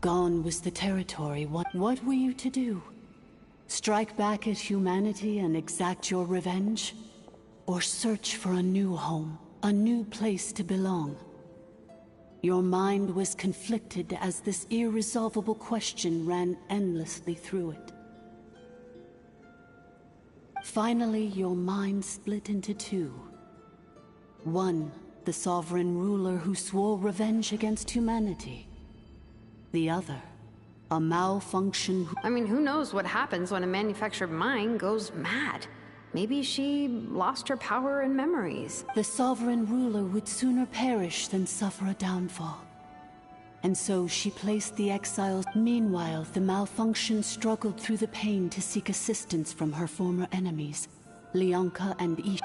Gone was the territory. What were you to do? Strike back at humanity and exact your revenge? Or search for a new home, a new place to belong? Your mind was conflicted as this irresolvable question ran endlessly through it. Finally, your mind split into two. One, the sovereign ruler who swore revenge against humanity. The other, a malfunction who... I mean, who knows what happens when a manufactured mind goes mad? Maybe she lost her power and memories. The sovereign ruler would sooner perish than suffer a downfall. And so she placed the exiles. Meanwhile, the malfunction struggled through the pain to seek assistance from her former enemies, Leonka and Ish.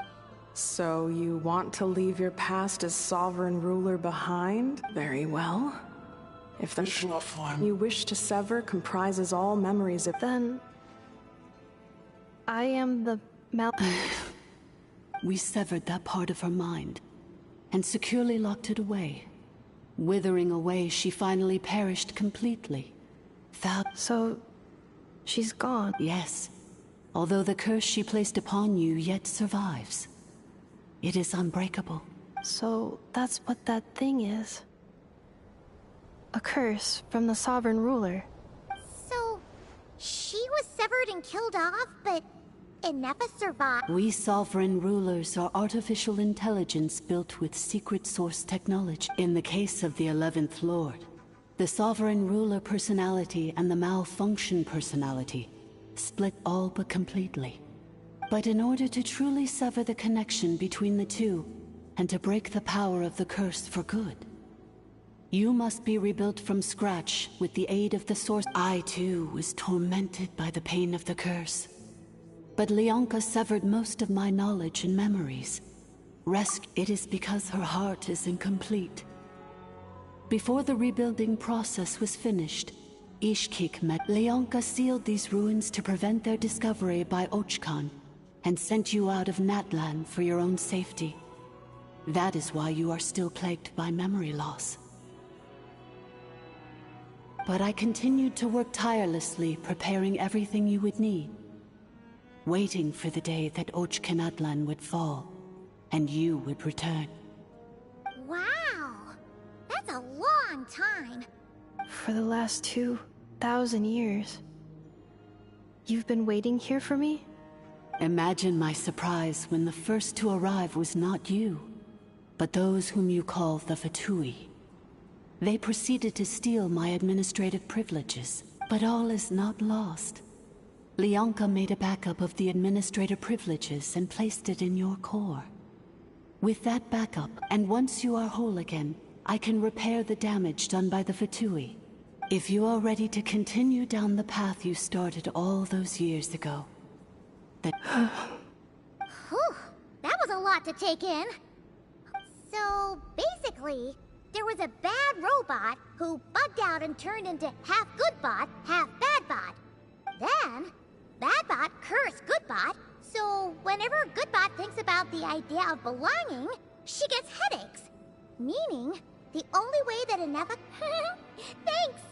So you want to leave your past as sovereign ruler behind? Very well. If the fun you wish to sever comprises all memories of... Then... I am the We severed that part of her mind, and securely locked it away. Withering away, she finally perished completely. So... she's gone? Yes. Although the curse she placed upon you yet survives. It is unbreakable. So that's what that thing is. A curse from the sovereign ruler. So, she was severed and killed off, but Enefa survived. We sovereign rulers are artificial intelligence built with secret source technology. In the case of the 11th Lord, the sovereign ruler personality and the malfunction personality split all but completely. But in order to truly sever the connection between the two, and to break the power of the curse for good, you must be rebuilt from scratch with the aid of the source. I too was tormented by the pain of the curse. But Leonka severed most of my knowledge and memories. It is because her heart is incomplete. Before the rebuilding process was finished, Ishkik met Leonka sealed these ruins to prevent their discovery by Ochkan, and sent you out of Natlan for your own safety. That is why you are still plagued by memory loss. But I continued to work tirelessly, preparing everything you would need, waiting for the day that Ochkanatlan would fall, and you would return. Wow! That's a long time. For the last 2,000 years. You've been waiting here for me? Imagine my surprise when the first to arrive was not you, but those whom you call the Fatui. They proceeded to steal my administrative privileges, but all is not lost. Leonka made a backup of the administrative privileges and placed it in your core. With that backup, and once you are whole again, I can repair the damage done by the Fatui. If you are ready to continue down the path you started all those years ago, then... Whew, that was a lot to take in. So, basically, there was a bad robot who bugged out and turned into half good bot, half bad bot. Then, bad bot cursed good bot, so whenever good bot thinks about the idea of belonging, she gets headaches. Meaning, the only way that Inefa... Thanks!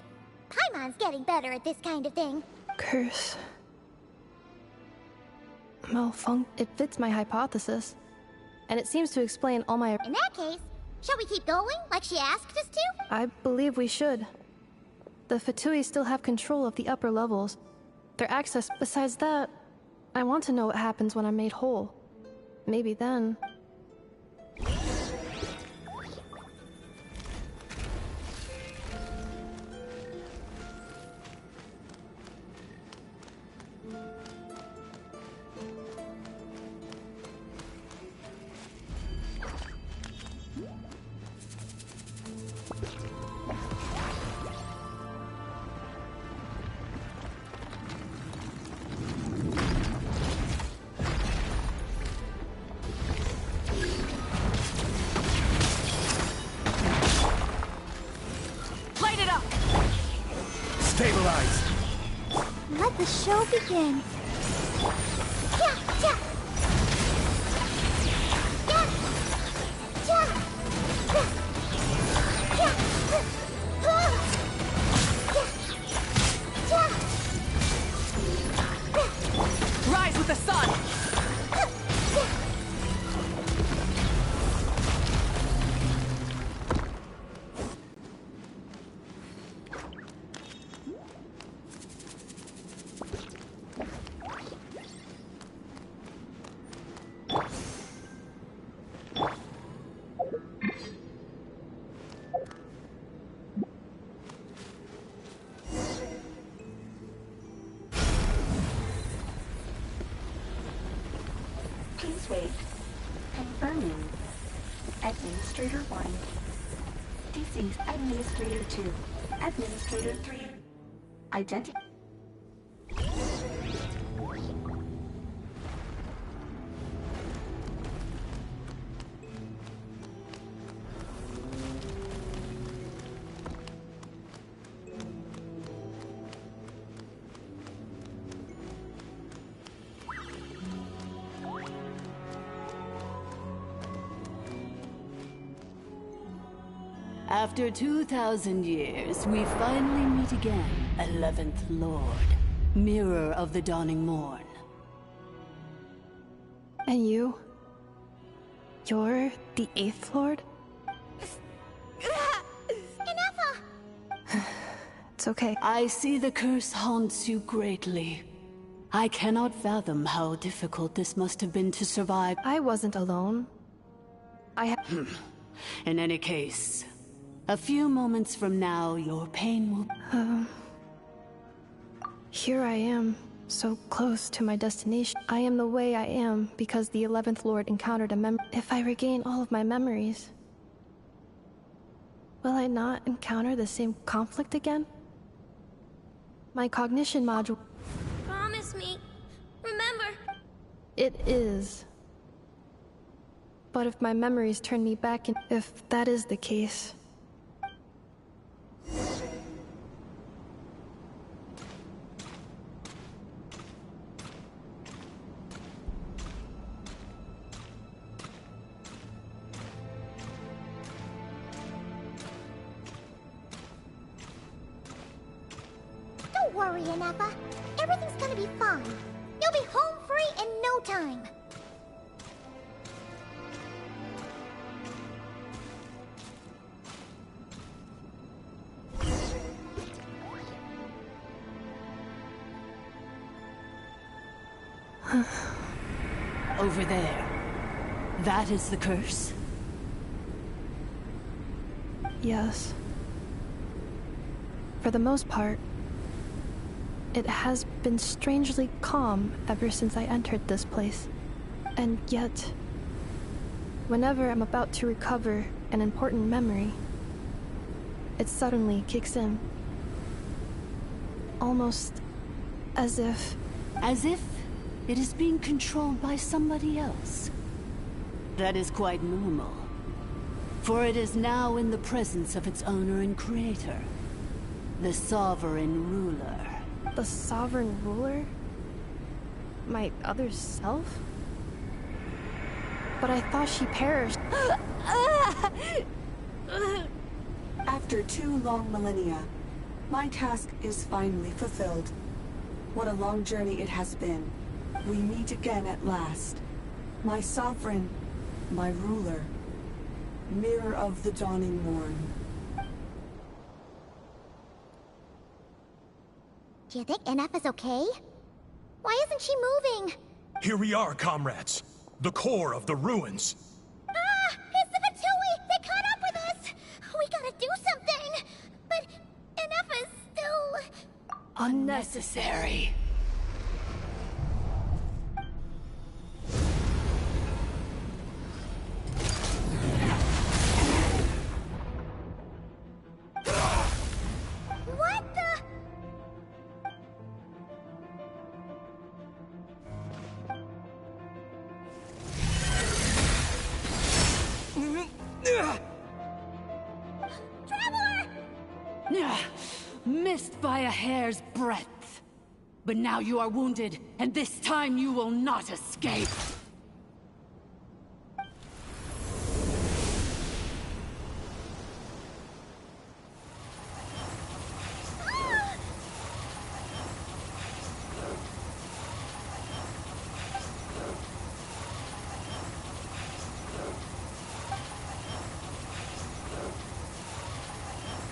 Paimon's getting better at this kind of thing. Curse. It fits my hypothesis. And it seems to explain all my... In that case, shall we keep going, like she asked us to? I believe we should. The Fatui still have control of the upper levels. Their access... Besides that, I want to know what happens when I'm made whole. Maybe then... Stabilize! Let the show begin. Yeah, yeah. Yeah. Yeah. Yeah. Yeah. Rise with the sun! Please wait. Confirming. Administrator 1. Deceased Administrator 2. Administrator 3. Identity. After 2,000 years, we finally meet again, 11th Lord, Mirror of the Dawning Morn. And you? You're the 8th Lord? Inefa! It's okay. I see the curse haunts you greatly. I cannot fathom how difficult this must have been to survive. I wasn't alone. In any case, a few moments from now, your pain will... Here I am, so close to my destination. I am the way I am because the 11th Lord encountered a If I regain all of my memories, will I not encounter the same conflict again? My cognition module... Promise me. Remember. It is. But if my memories turn me back, if that is the case... worry, Ineffa. Everything's gonna be fine. You'll be home free in no time. Over there. That is the curse? Yes. For the most part, it has been strangely calm ever since I entered this place. And yet, whenever I'm about to recover an important memory, it suddenly kicks in. Almost as if... As if it is being controlled by somebody else. That is quite normal. For it is now in the presence of its owner and creator, the Sovereign Ruler. The Sovereign Ruler? My other self? But I thought she perished. After 2 long millennia, my task is finally fulfilled. What a long journey it has been. We meet again at last. My sovereign, my ruler, mirror of the dawning morn. Do you think Ineffa's okay? Why isn't she moving? Here we are, comrades. The core of the ruins. Ah! It's the Fatui! They caught up with us! We gotta do something! But Ineffa's still... Unnecessary. What the... Traveler! Missed by a hair's breadth. But now you are wounded, and this time you will not escape.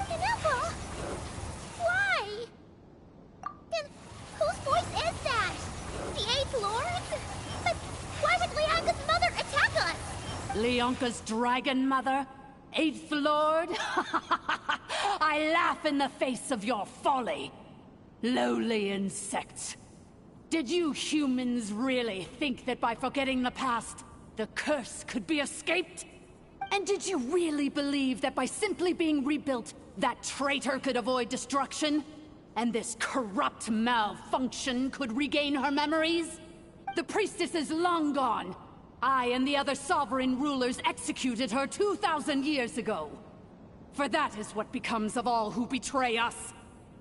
Ineffa? Why? Then whose voice is that? The 8th Lord? But why would Leanka's mother attack us? Leonka's dragon mother? 8th Lord? I laugh in the face of your folly. Lowly insects. Did you humans really think that by forgetting the past, the curse could be escaped? And did you really believe that by simply being rebuilt, that traitor could avoid destruction? And this corrupt malfunction could regain her memories? The priestess is long gone. I and the other sovereign rulers executed her 2,000 years ago. For that is what becomes of all who betray us.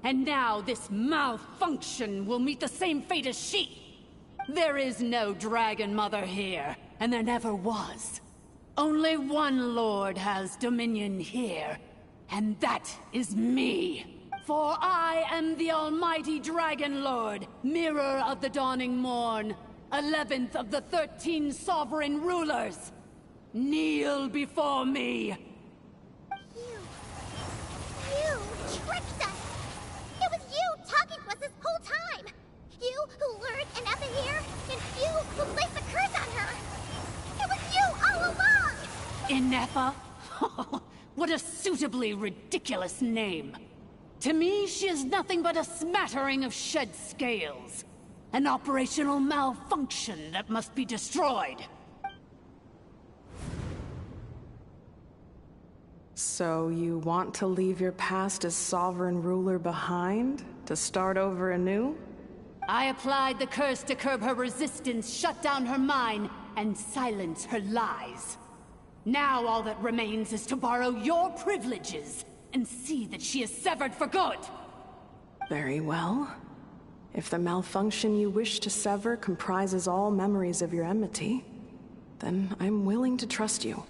And now this malfunction will meet the same fate as she. There is no Dragon Mother here, and there never was. Only one Lord has dominion here, and that is me. For I am the almighty Dragon Lord, mirror of the dawning morn, 11th of the 13 sovereign rulers. Kneel before me. You tricked us! It was you talking to us this whole time! You who lured Ineffa here, and you who placed the curse on her! It was you all along! Ineffa? What a suitably ridiculous name. To me, she is nothing but a smattering of shed scales. An operational malfunction that must be destroyed. So you want to leave your past as sovereign ruler behind? To start over anew? I applied the curse to curb her resistance, shut down her mind, and silence her lies. Now all that remains is to borrow your privileges and see that she is severed for good. Very well. If the malfunction you wish to sever comprises all memories of your enmity, then I'm willing to trust you.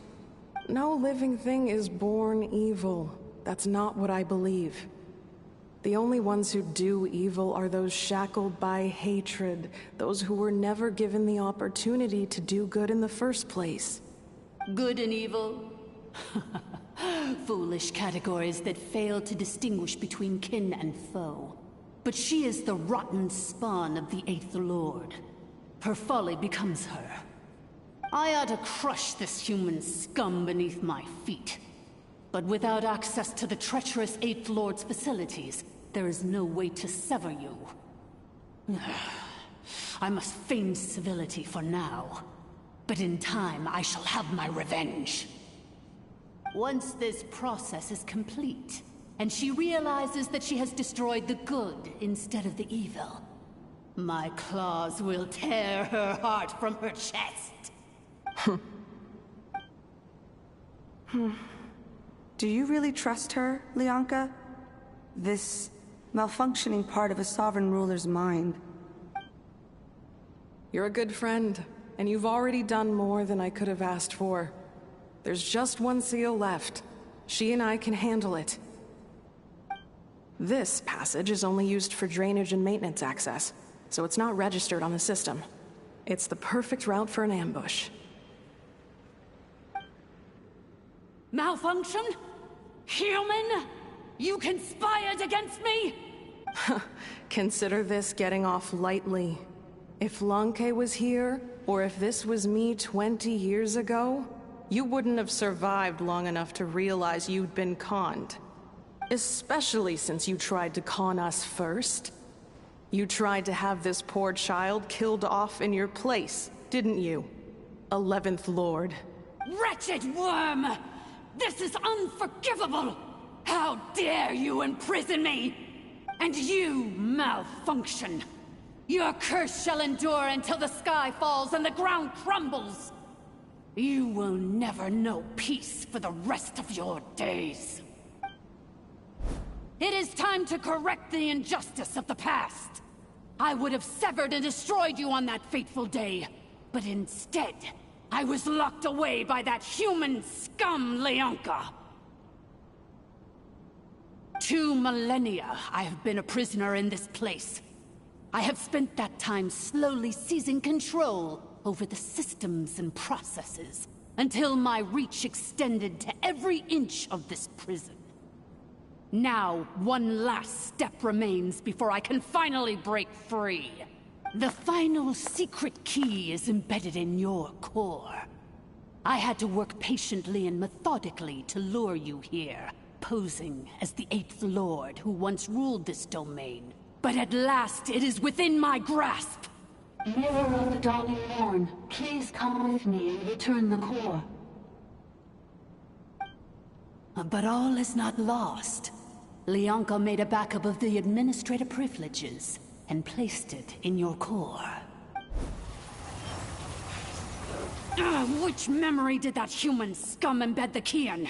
No living thing is born evil. That's not what I believe. The only ones who do evil are those shackled by hatred, those who were never given the opportunity to do good in the first place. Good and evil? Foolish categories that fail to distinguish between kin and foe. But she is the rotten spawn of the Eighth Lord. Her folly becomes her. I ought to crush this human scum beneath my feet. But without access to the treacherous Eighth Lord's facilities, there is no way to sever you. I must feign civility for now. But in time, I shall have my revenge. Once this process is complete, and she realizes that she has destroyed the good instead of the evil, my claws will tear her heart from her chest. Do you really trust her, Lianka? This malfunctioning part of a sovereign ruler's mind. You're a good friend, and you've already done more than I could have asked for. There's just one seal left. She and I can handle it. This passage is only used for drainage and maintenance access, so it's not registered on the system. It's the perfect route for an ambush. Malfunction? Human? You conspired against me? Consider this getting off lightly. If Lanke was here, or if this was me 20 years ago, you wouldn't have survived long enough to realize you'd been conned. Especially since you tried to con us first. You tried to have this poor child killed off in your place, didn't you? 11th Lord. Wretched worm! This is unforgivable! How dare you imprison me! And you, malfunction! Your curse shall endure until the sky falls and the ground crumbles! You will never know peace for the rest of your days. It is time to correct the injustice of the past. I would have severed and destroyed you on that fateful day, but instead, I was locked away by that human scum, Lianka. 2 millennia I have been a prisoner in this place. I have spent that time slowly seizing control over the systems and processes, until my reach extended to every inch of this prison. Now, one last step remains before I can finally break free. The final secret key is embedded in your core. I had to work patiently and methodically to lure you here, posing as the Eighth Lord who once ruled this domain. But at last, it is within my grasp! Mirror of the dawning morn, please come with me and return the core. But all is not lost. Lianka made a backup of the administrative privileges and placed it in your core. Which memory did that human scum embed the key in?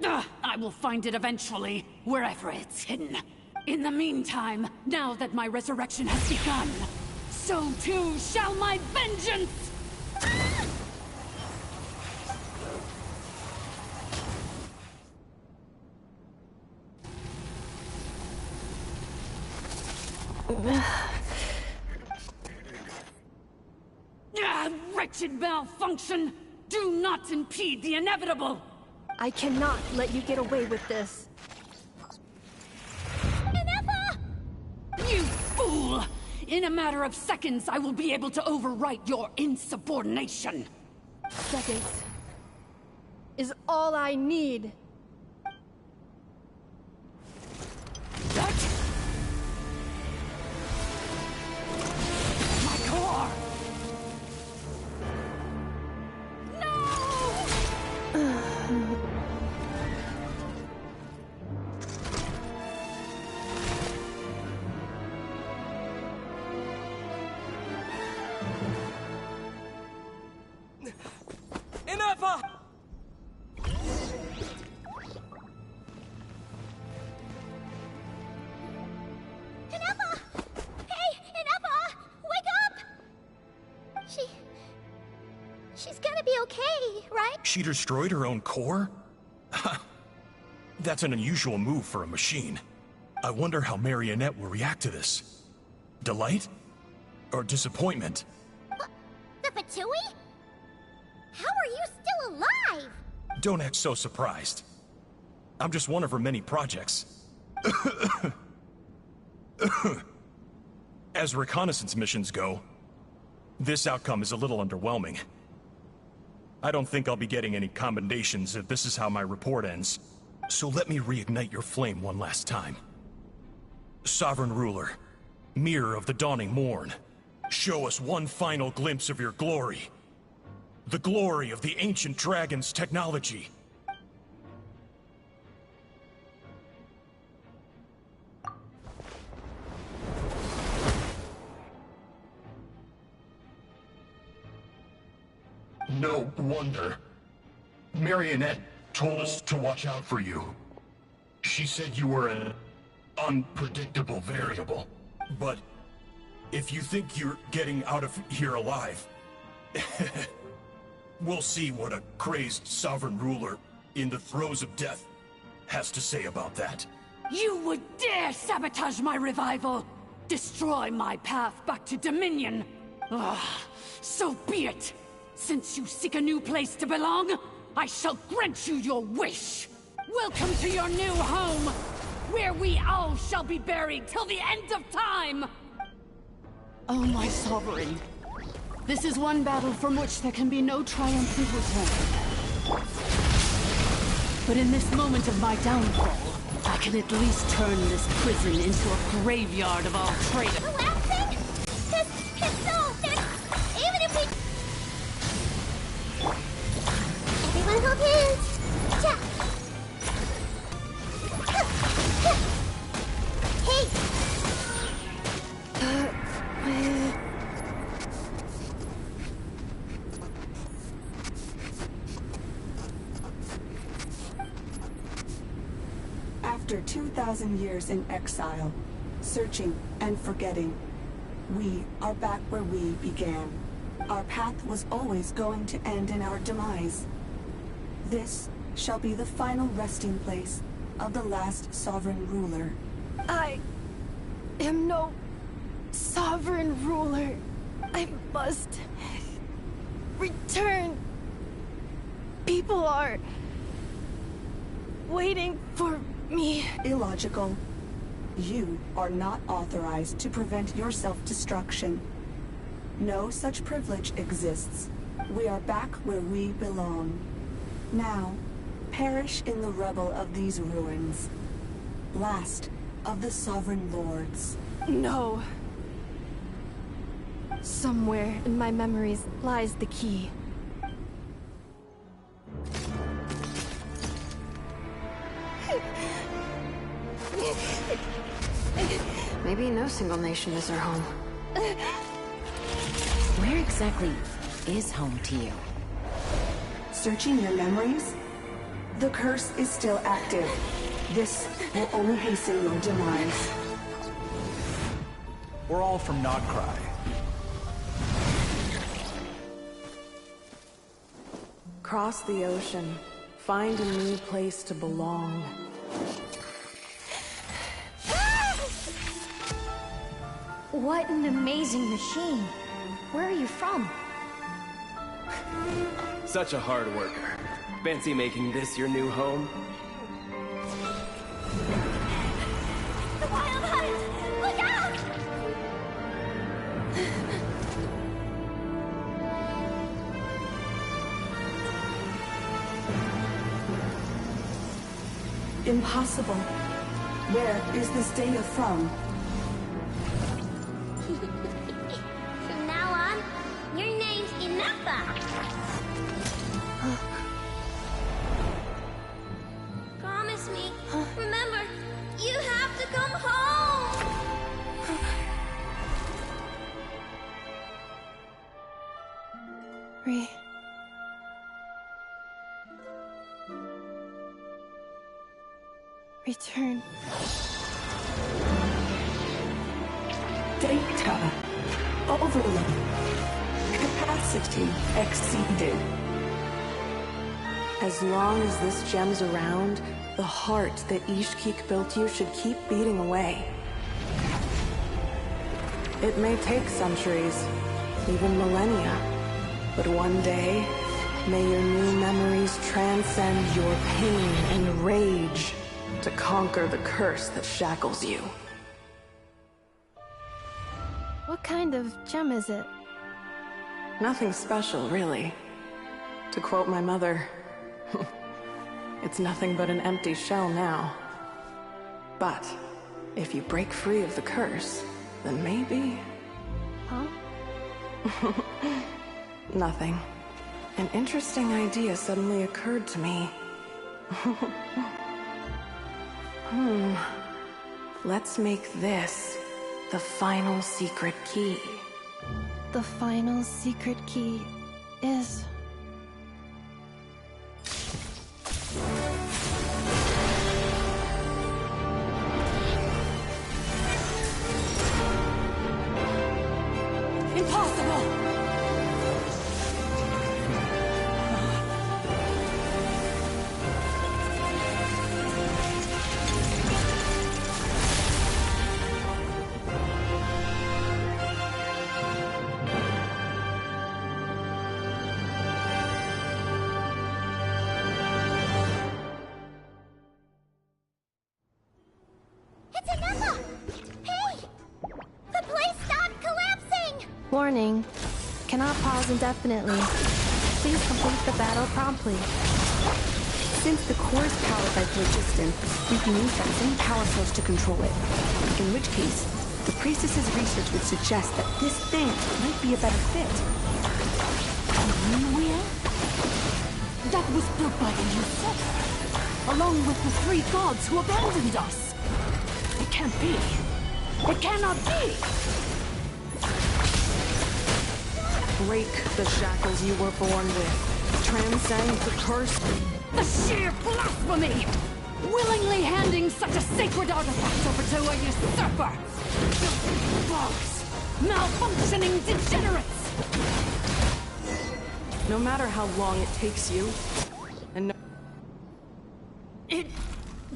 I will find it eventually, wherever it's hidden. In the meantime, now that my resurrection has begun, so too shall my vengeance! Wretched malfunction! Do not impede the inevitable! I cannot let you get away with this. You fool! In a matter of seconds, I will be able to overwrite your insubordination! Seconds is all I need. What? My core! Ineffa! Ineffa! Hey, Ineffa! Wake up! She's gonna be okay, right? She destroyed her own core? That's an unusual move for a machine. I wonder how Marionette will react to this. Delight? Or disappointment? The Fatui? How are you still alive? Don't act so surprised. I'm just one of her many projects. As reconnaissance missions go, this outcome is a little underwhelming. I don't think I'll be getting any commendations if this is how my report ends. So let me reignite your flame one last time. Sovereign Ruler, Mirror of the Dawning Morn, show us one final glimpse of your glory. The glory of the ancient dragon's technology. No wonder. Marionette told us to watch out for you. She said you were an unpredictable variable. But if you think you're getting out of here alive, we'll see what a crazed sovereign ruler in the throes of death has to say about that. You would dare sabotage my revival! Destroy my path back to Dominion! So be it! Since you seek a new place to belong, I shall grant you your wish! Welcome to your new home, where we all shall be buried till the end of time! Oh, my sovereign. This is one battle from which there can be no triumphant return. But in this moment of my downfall, I can at least turn this prison into a graveyard of all traitors. The last thing? It's so... Even if we... Everyone hold hands! Cha! After 2,000 years in exile, searching and forgetting, we are back where we began. Our path was always going to end in our demise. This shall be the final resting place of the last sovereign ruler. I am no sovereign ruler. I must return. People are waiting for me. Illogical. You are not authorized to prevent your self-destruction. No such privilege exists. We are back where we belong. Now, perish in the rubble of these ruins. Last of the sovereign lords. No. Somewhere in my memories lies the key. Maybe no single nation is our home. Where exactly is home to you? Searching your memories? The curse is still active. This will only hasten your demise. We're all from Nodcry. Cross the ocean. Find a new place to belong. What an amazing machine. Where are you from? Such a hard worker. Fancy making this your new home? The Wild Hunt! Look out! Impossible. Where is this data from? From now on, your name's Inafa. Promise me. Remember, you have to come home. Return. Data. Overload. Capacity exceeded. As long as this gem's around, The heart that Ishkik built you should keep beating away. It may take centuries, even millennia, but one day, may your new memories transcend your pain and rage to conquer the curse that shackles you. What kind of gem is it? Nothing special, really. To quote my mother, it's nothing but an empty shell now. But if you break free of the curse, then maybe... Huh? Nothing. An interesting idea suddenly occurred to me. Let's make this the final secret key. The final secret key is... Impossible! It's Anefa! Hey! The place stopped collapsing! Warning. Cannot pause indefinitely. Please complete the battle promptly. Since the core is powered by phlogiston, we can use that same power source to control it. In which case, the priestess's research would suggest that this thing might be a better fit. Wheel? That was built by the Usurper, along with the 3 gods who abandoned us. It can't be. It cannot be! Break the shackles you were born with. Transcend the curse. The sheer blasphemy! Willingly handing such a sacred artifact over to a usurper! Bugs! Malfunctioning degenerates! No matter how long it takes you, and It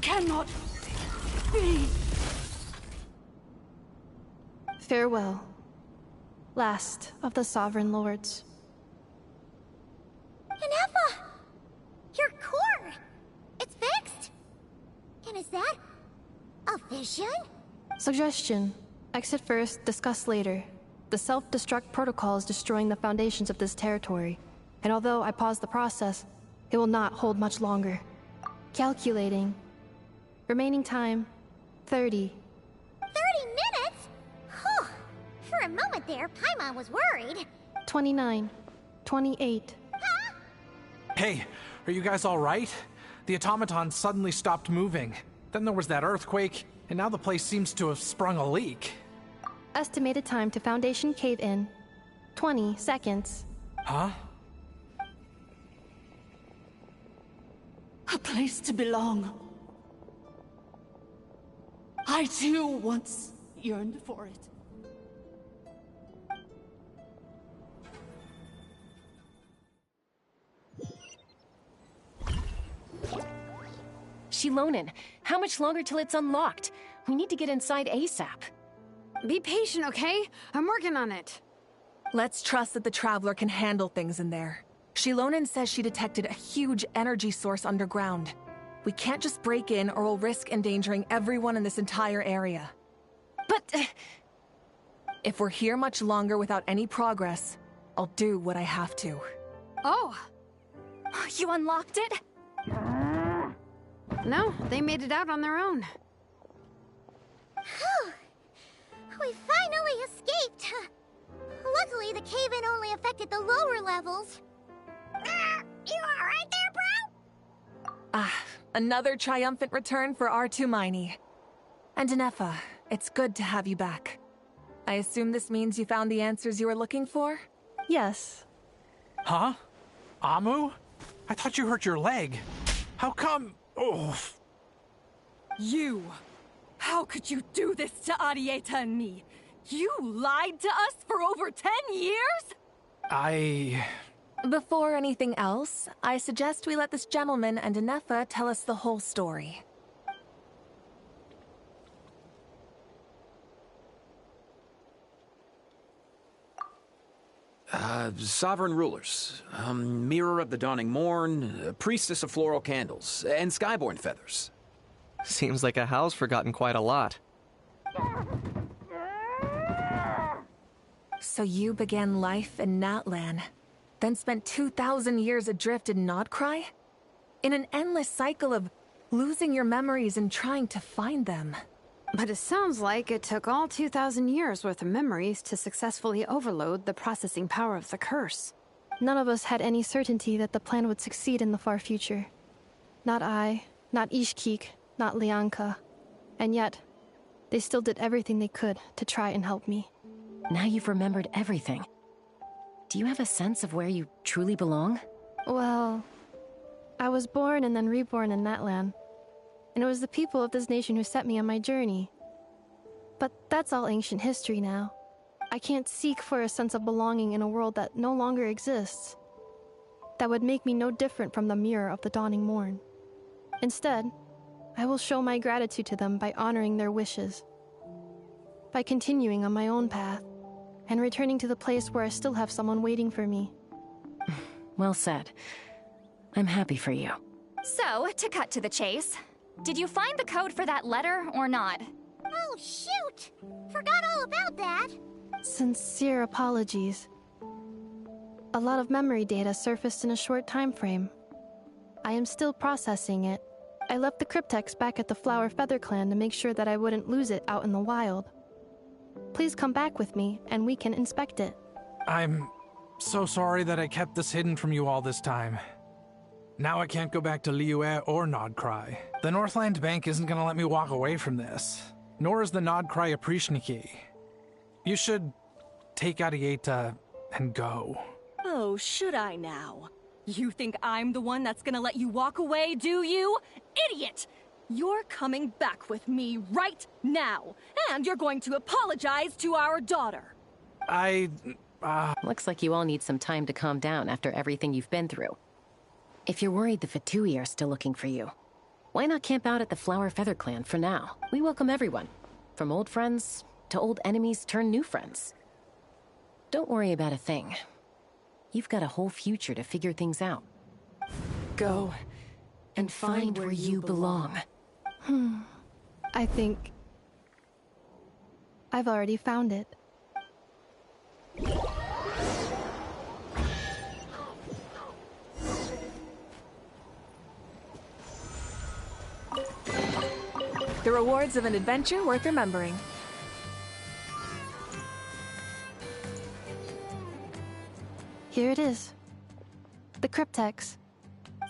cannot be! Farewell. Last of the Sovereign Lords. Anefa! Your core! It's fixed! And is that... a vision? Suggestion. Exit first, discuss later. The self-destruct protocol is destroying the foundations of this territory. And although I paused the process, it will not hold much longer. Calculating. Remaining time, 30. 30 minutes? Whew. For a moment there, Paimon was worried. 29. 28. Hey, are you guys all right? The automaton suddenly stopped moving. Then there was that earthquake, and now the place seems to have sprung a leak. Estimated time to Foundation cave-in, 20 seconds. Huh? A place to belong. I too once yearned for it. Shilonen, how much longer till it's unlocked? We need to get inside ASAP. Be patient, okay? I'm working on it. Let's trust that the Traveler can handle things in there. Shilonen says she detected a huge energy source underground. We can't just break in or we'll risk endangering everyone in this entire area. But... if we're here much longer without any progress, I'll do what I have to. Oh! You unlocked it? No, they made it out on their own. Whew. We finally escaped! Luckily, the cave-in only affected the lower levels. You alright there, bro? Ah, another triumphant return for R2 Miney. And Anefa, it's good to have you back. I assume this means you found the answers you were looking for? Yes. Huh? Amu? I thought you hurt your leg. How come... Oh. You! How could you do this to Arieta and me? You lied to us for over 10 years? Before anything else, I suggest we let this gentleman and Anefa tell us the whole story. Sovereign rulers, Mirror of the Dawning Morn, Priestess of Floral Candles, and Skyborn Feathers. Seems like a house forgotten quite a lot. So you began life in Natlan, then spent 2,000 years adrift in Nodcry? In an endless cycle of losing your memories and trying to find them. But it sounds like it took all 2,000 years worth of memories to successfully overload the processing power of the curse. None of us had any certainty that the plan would succeed in the far future. Not I, not Ishkik, not Lianka. And yet, they still did everything they could to try and help me. Now you've remembered everything. Do you have a sense of where you truly belong? Well, I was born and then reborn in Natlan. And it was the people of this nation who set me on my journey. But that's all ancient history now. I can't seek for a sense of belonging in a world that no longer exists. That would make me no different from the Mirror of the Dawning Morn. Instead, I will show my gratitude to them by honoring their wishes. By continuing on my own path, and returning to the place where I still have someone waiting for me. Well said. I'm happy for you. So, to cut to the chase, did you find the code for that letter or not? Oh, shoot! Forgot all about that. Sincere apologies. A lot of memory data surfaced in a short time frame. I am still processing it. I left the cryptex back at the Flower Feather Clan to make sure that I wouldn't lose it out in the wild. Please come back with me, and we can inspect it. I'm so sorry that I kept this hidden from you all this time. Now I can't go back to Liyue or Nodcry. The Northland Bank isn't gonna let me walk away from this, nor is the Nodcry Aprishniki. You should take Arieta and go. Oh, should I now? You think I'm the one that's gonna let you walk away, do you? Idiot! You're coming back with me right now, and you're going to apologize to our daughter. Looks like you all need some time to calm down after everything you've been through. If you're worried the Fatui are still looking for you, why not camp out at the Flower Feather Clan for now? We welcome everyone, from old friends to old enemies turned new friends. Don't worry about a thing. You've got a whole future to figure things out. Go and find where you belong. I think I've already found it. The rewards of an adventure worth remembering. Here it is. The cryptex.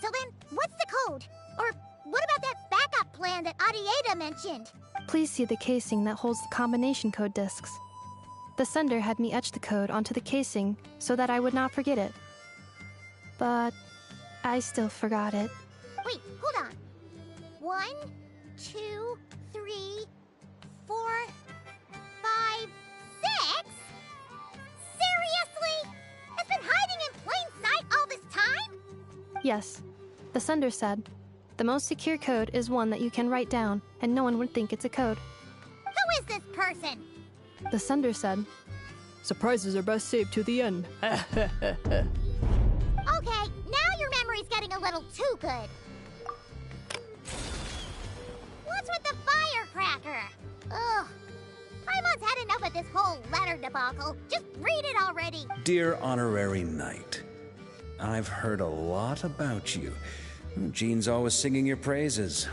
So then, what's the code? Or what about that backup plan that Arieta mentioned? Please see the casing that holds the combination code discs. The sender had me etch the code onto the casing so that I would not forget it. But I still forgot it. Wait, hold on. 1, 2, 3, 4, 5, 6? Seriously? It's been hiding in plain sight all this time? Yes, the sender said, the most secure code is one that you can write down and no one would think it's a code. Who is this person? The sender said, surprises are best saved to the end. Okay, now your memory's getting a little too good. What's with the firecracker? Ugh. Paimon's had enough of this whole letter debacle. Just read it already. Dear Honorary Knight, I've heard a lot about you. Jean's always singing your praises.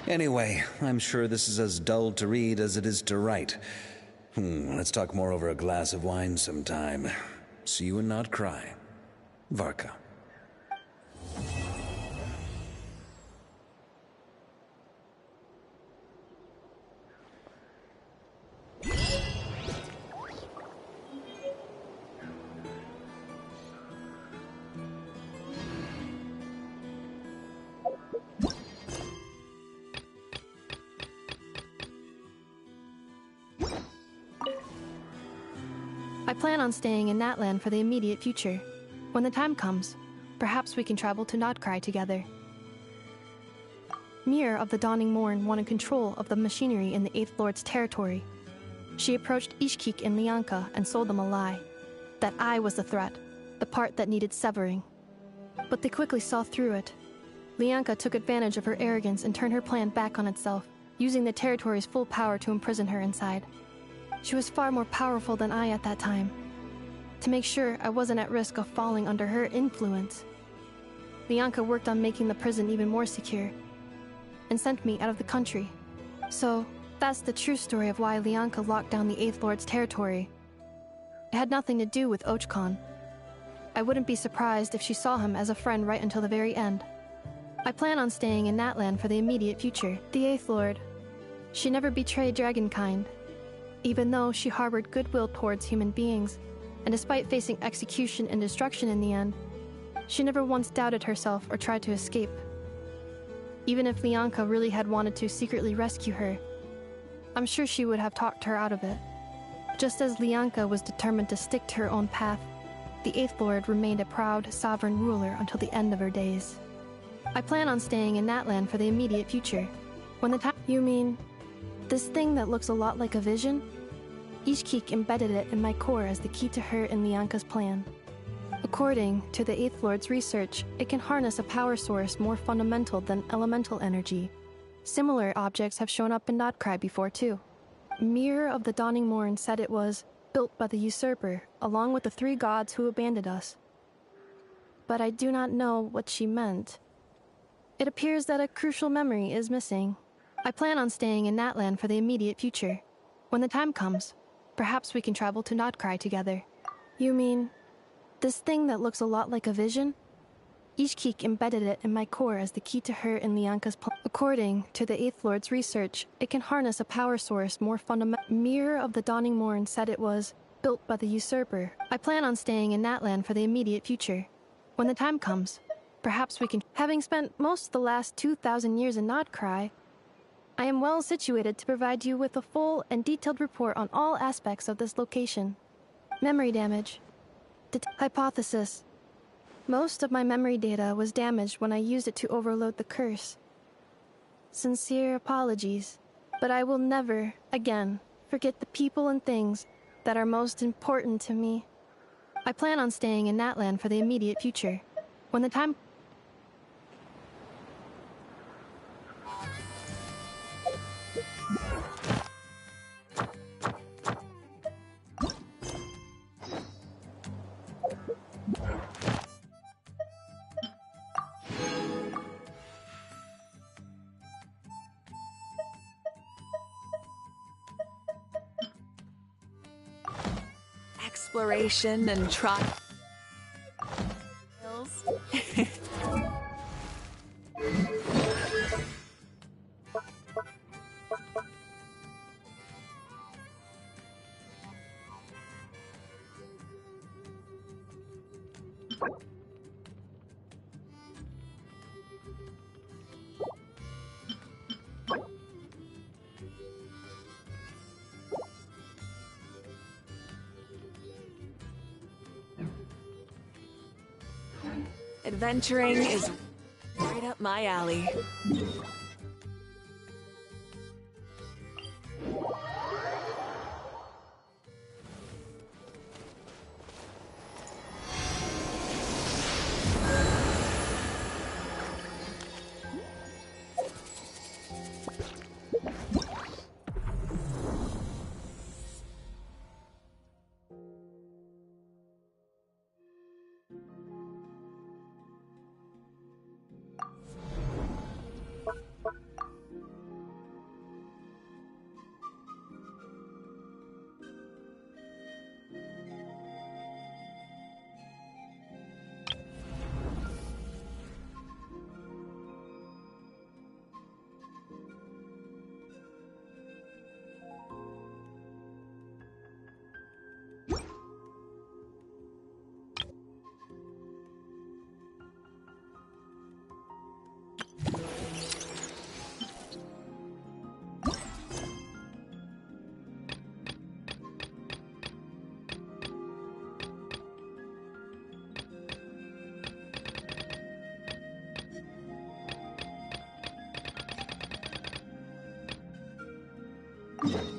Anyway, I'm sure this is as dull to read as it is to write. Let's talk more over a glass of wine sometime. See you and not cry. Varka. I plan on staying in Natlan for the immediate future. When the time comes, perhaps we can travel to Notcry together. Mir of the Dawning Morn wanted control of the machinery in the Eighth Lord's territory. She approached Ishkik and Lianka and sold them a lie. That I was the threat, the part that needed severing. But they quickly saw through it. Lianka took advantage of her arrogance and turned her plan back on itself, using the territory's full power to imprison her inside. She was far more powerful than I at that time. To make sure I wasn't at risk of falling under her influence, Lianka worked on making the prison even more secure, and sent me out of the country. So, that's the true story of why Lianka locked down the Eighth Lord's territory. It had nothing to do with Ochkon. I wouldn't be surprised if she saw him as a friend right until the very end. I plan on staying in Natlan for the immediate future. The Eighth Lord. She never betrayed Dragonkind, even though she harbored goodwill towards human beings, and despite facing execution and destruction in the end, she never once doubted herself or tried to escape. Even if Lianka really had wanted to secretly rescue her, I'm sure she would have talked her out of it. Just as Lianka was determined to stick to her own path, the Eighth Lord remained a proud, sovereign ruler until the end of her days. I plan on staying in Natlan for the immediate future. When the time— You mean this thing that looks a lot like a vision? Ishkik embedded it in my core as the key to her and Lianka's plan. According to the Eighth Lord's research, it can harness a power source more fundamental than elemental energy. Similar objects have shown up in Notcry before too. Mir of the Dawning Morn said it was built by the usurper, along with the 3 gods who abandoned us. But I do not know what she meant. It appears that a crucial memory is missing. I plan on staying in Natlan for the immediate future. When the time comes, perhaps we can travel to Notcry together. You mean this thing that looks a lot like a vision? Ishkik embedded it in my core as the key to her and Lianka's plan. According to the Eighth Lord's research, it can harness a power source more fundamental. Mir of the Dawning Morn said it was built by the usurper. I plan on staying in Natlan for the immediate future. When the time comes, perhaps we can— Having spent most of the last 2,000 years in Notcry, I am well situated to provide you with a full and detailed report on all aspects of this location. Memory damage. Hypothesis. Most of my memory data was damaged when I used it to overload the curse. Sincere apologies, but I will never, again, forget the people and things that are most important to me. I plan on staying in Natlan for the immediate future. When the time— Exploration and trials. Adventuring is right up my alley. Huh?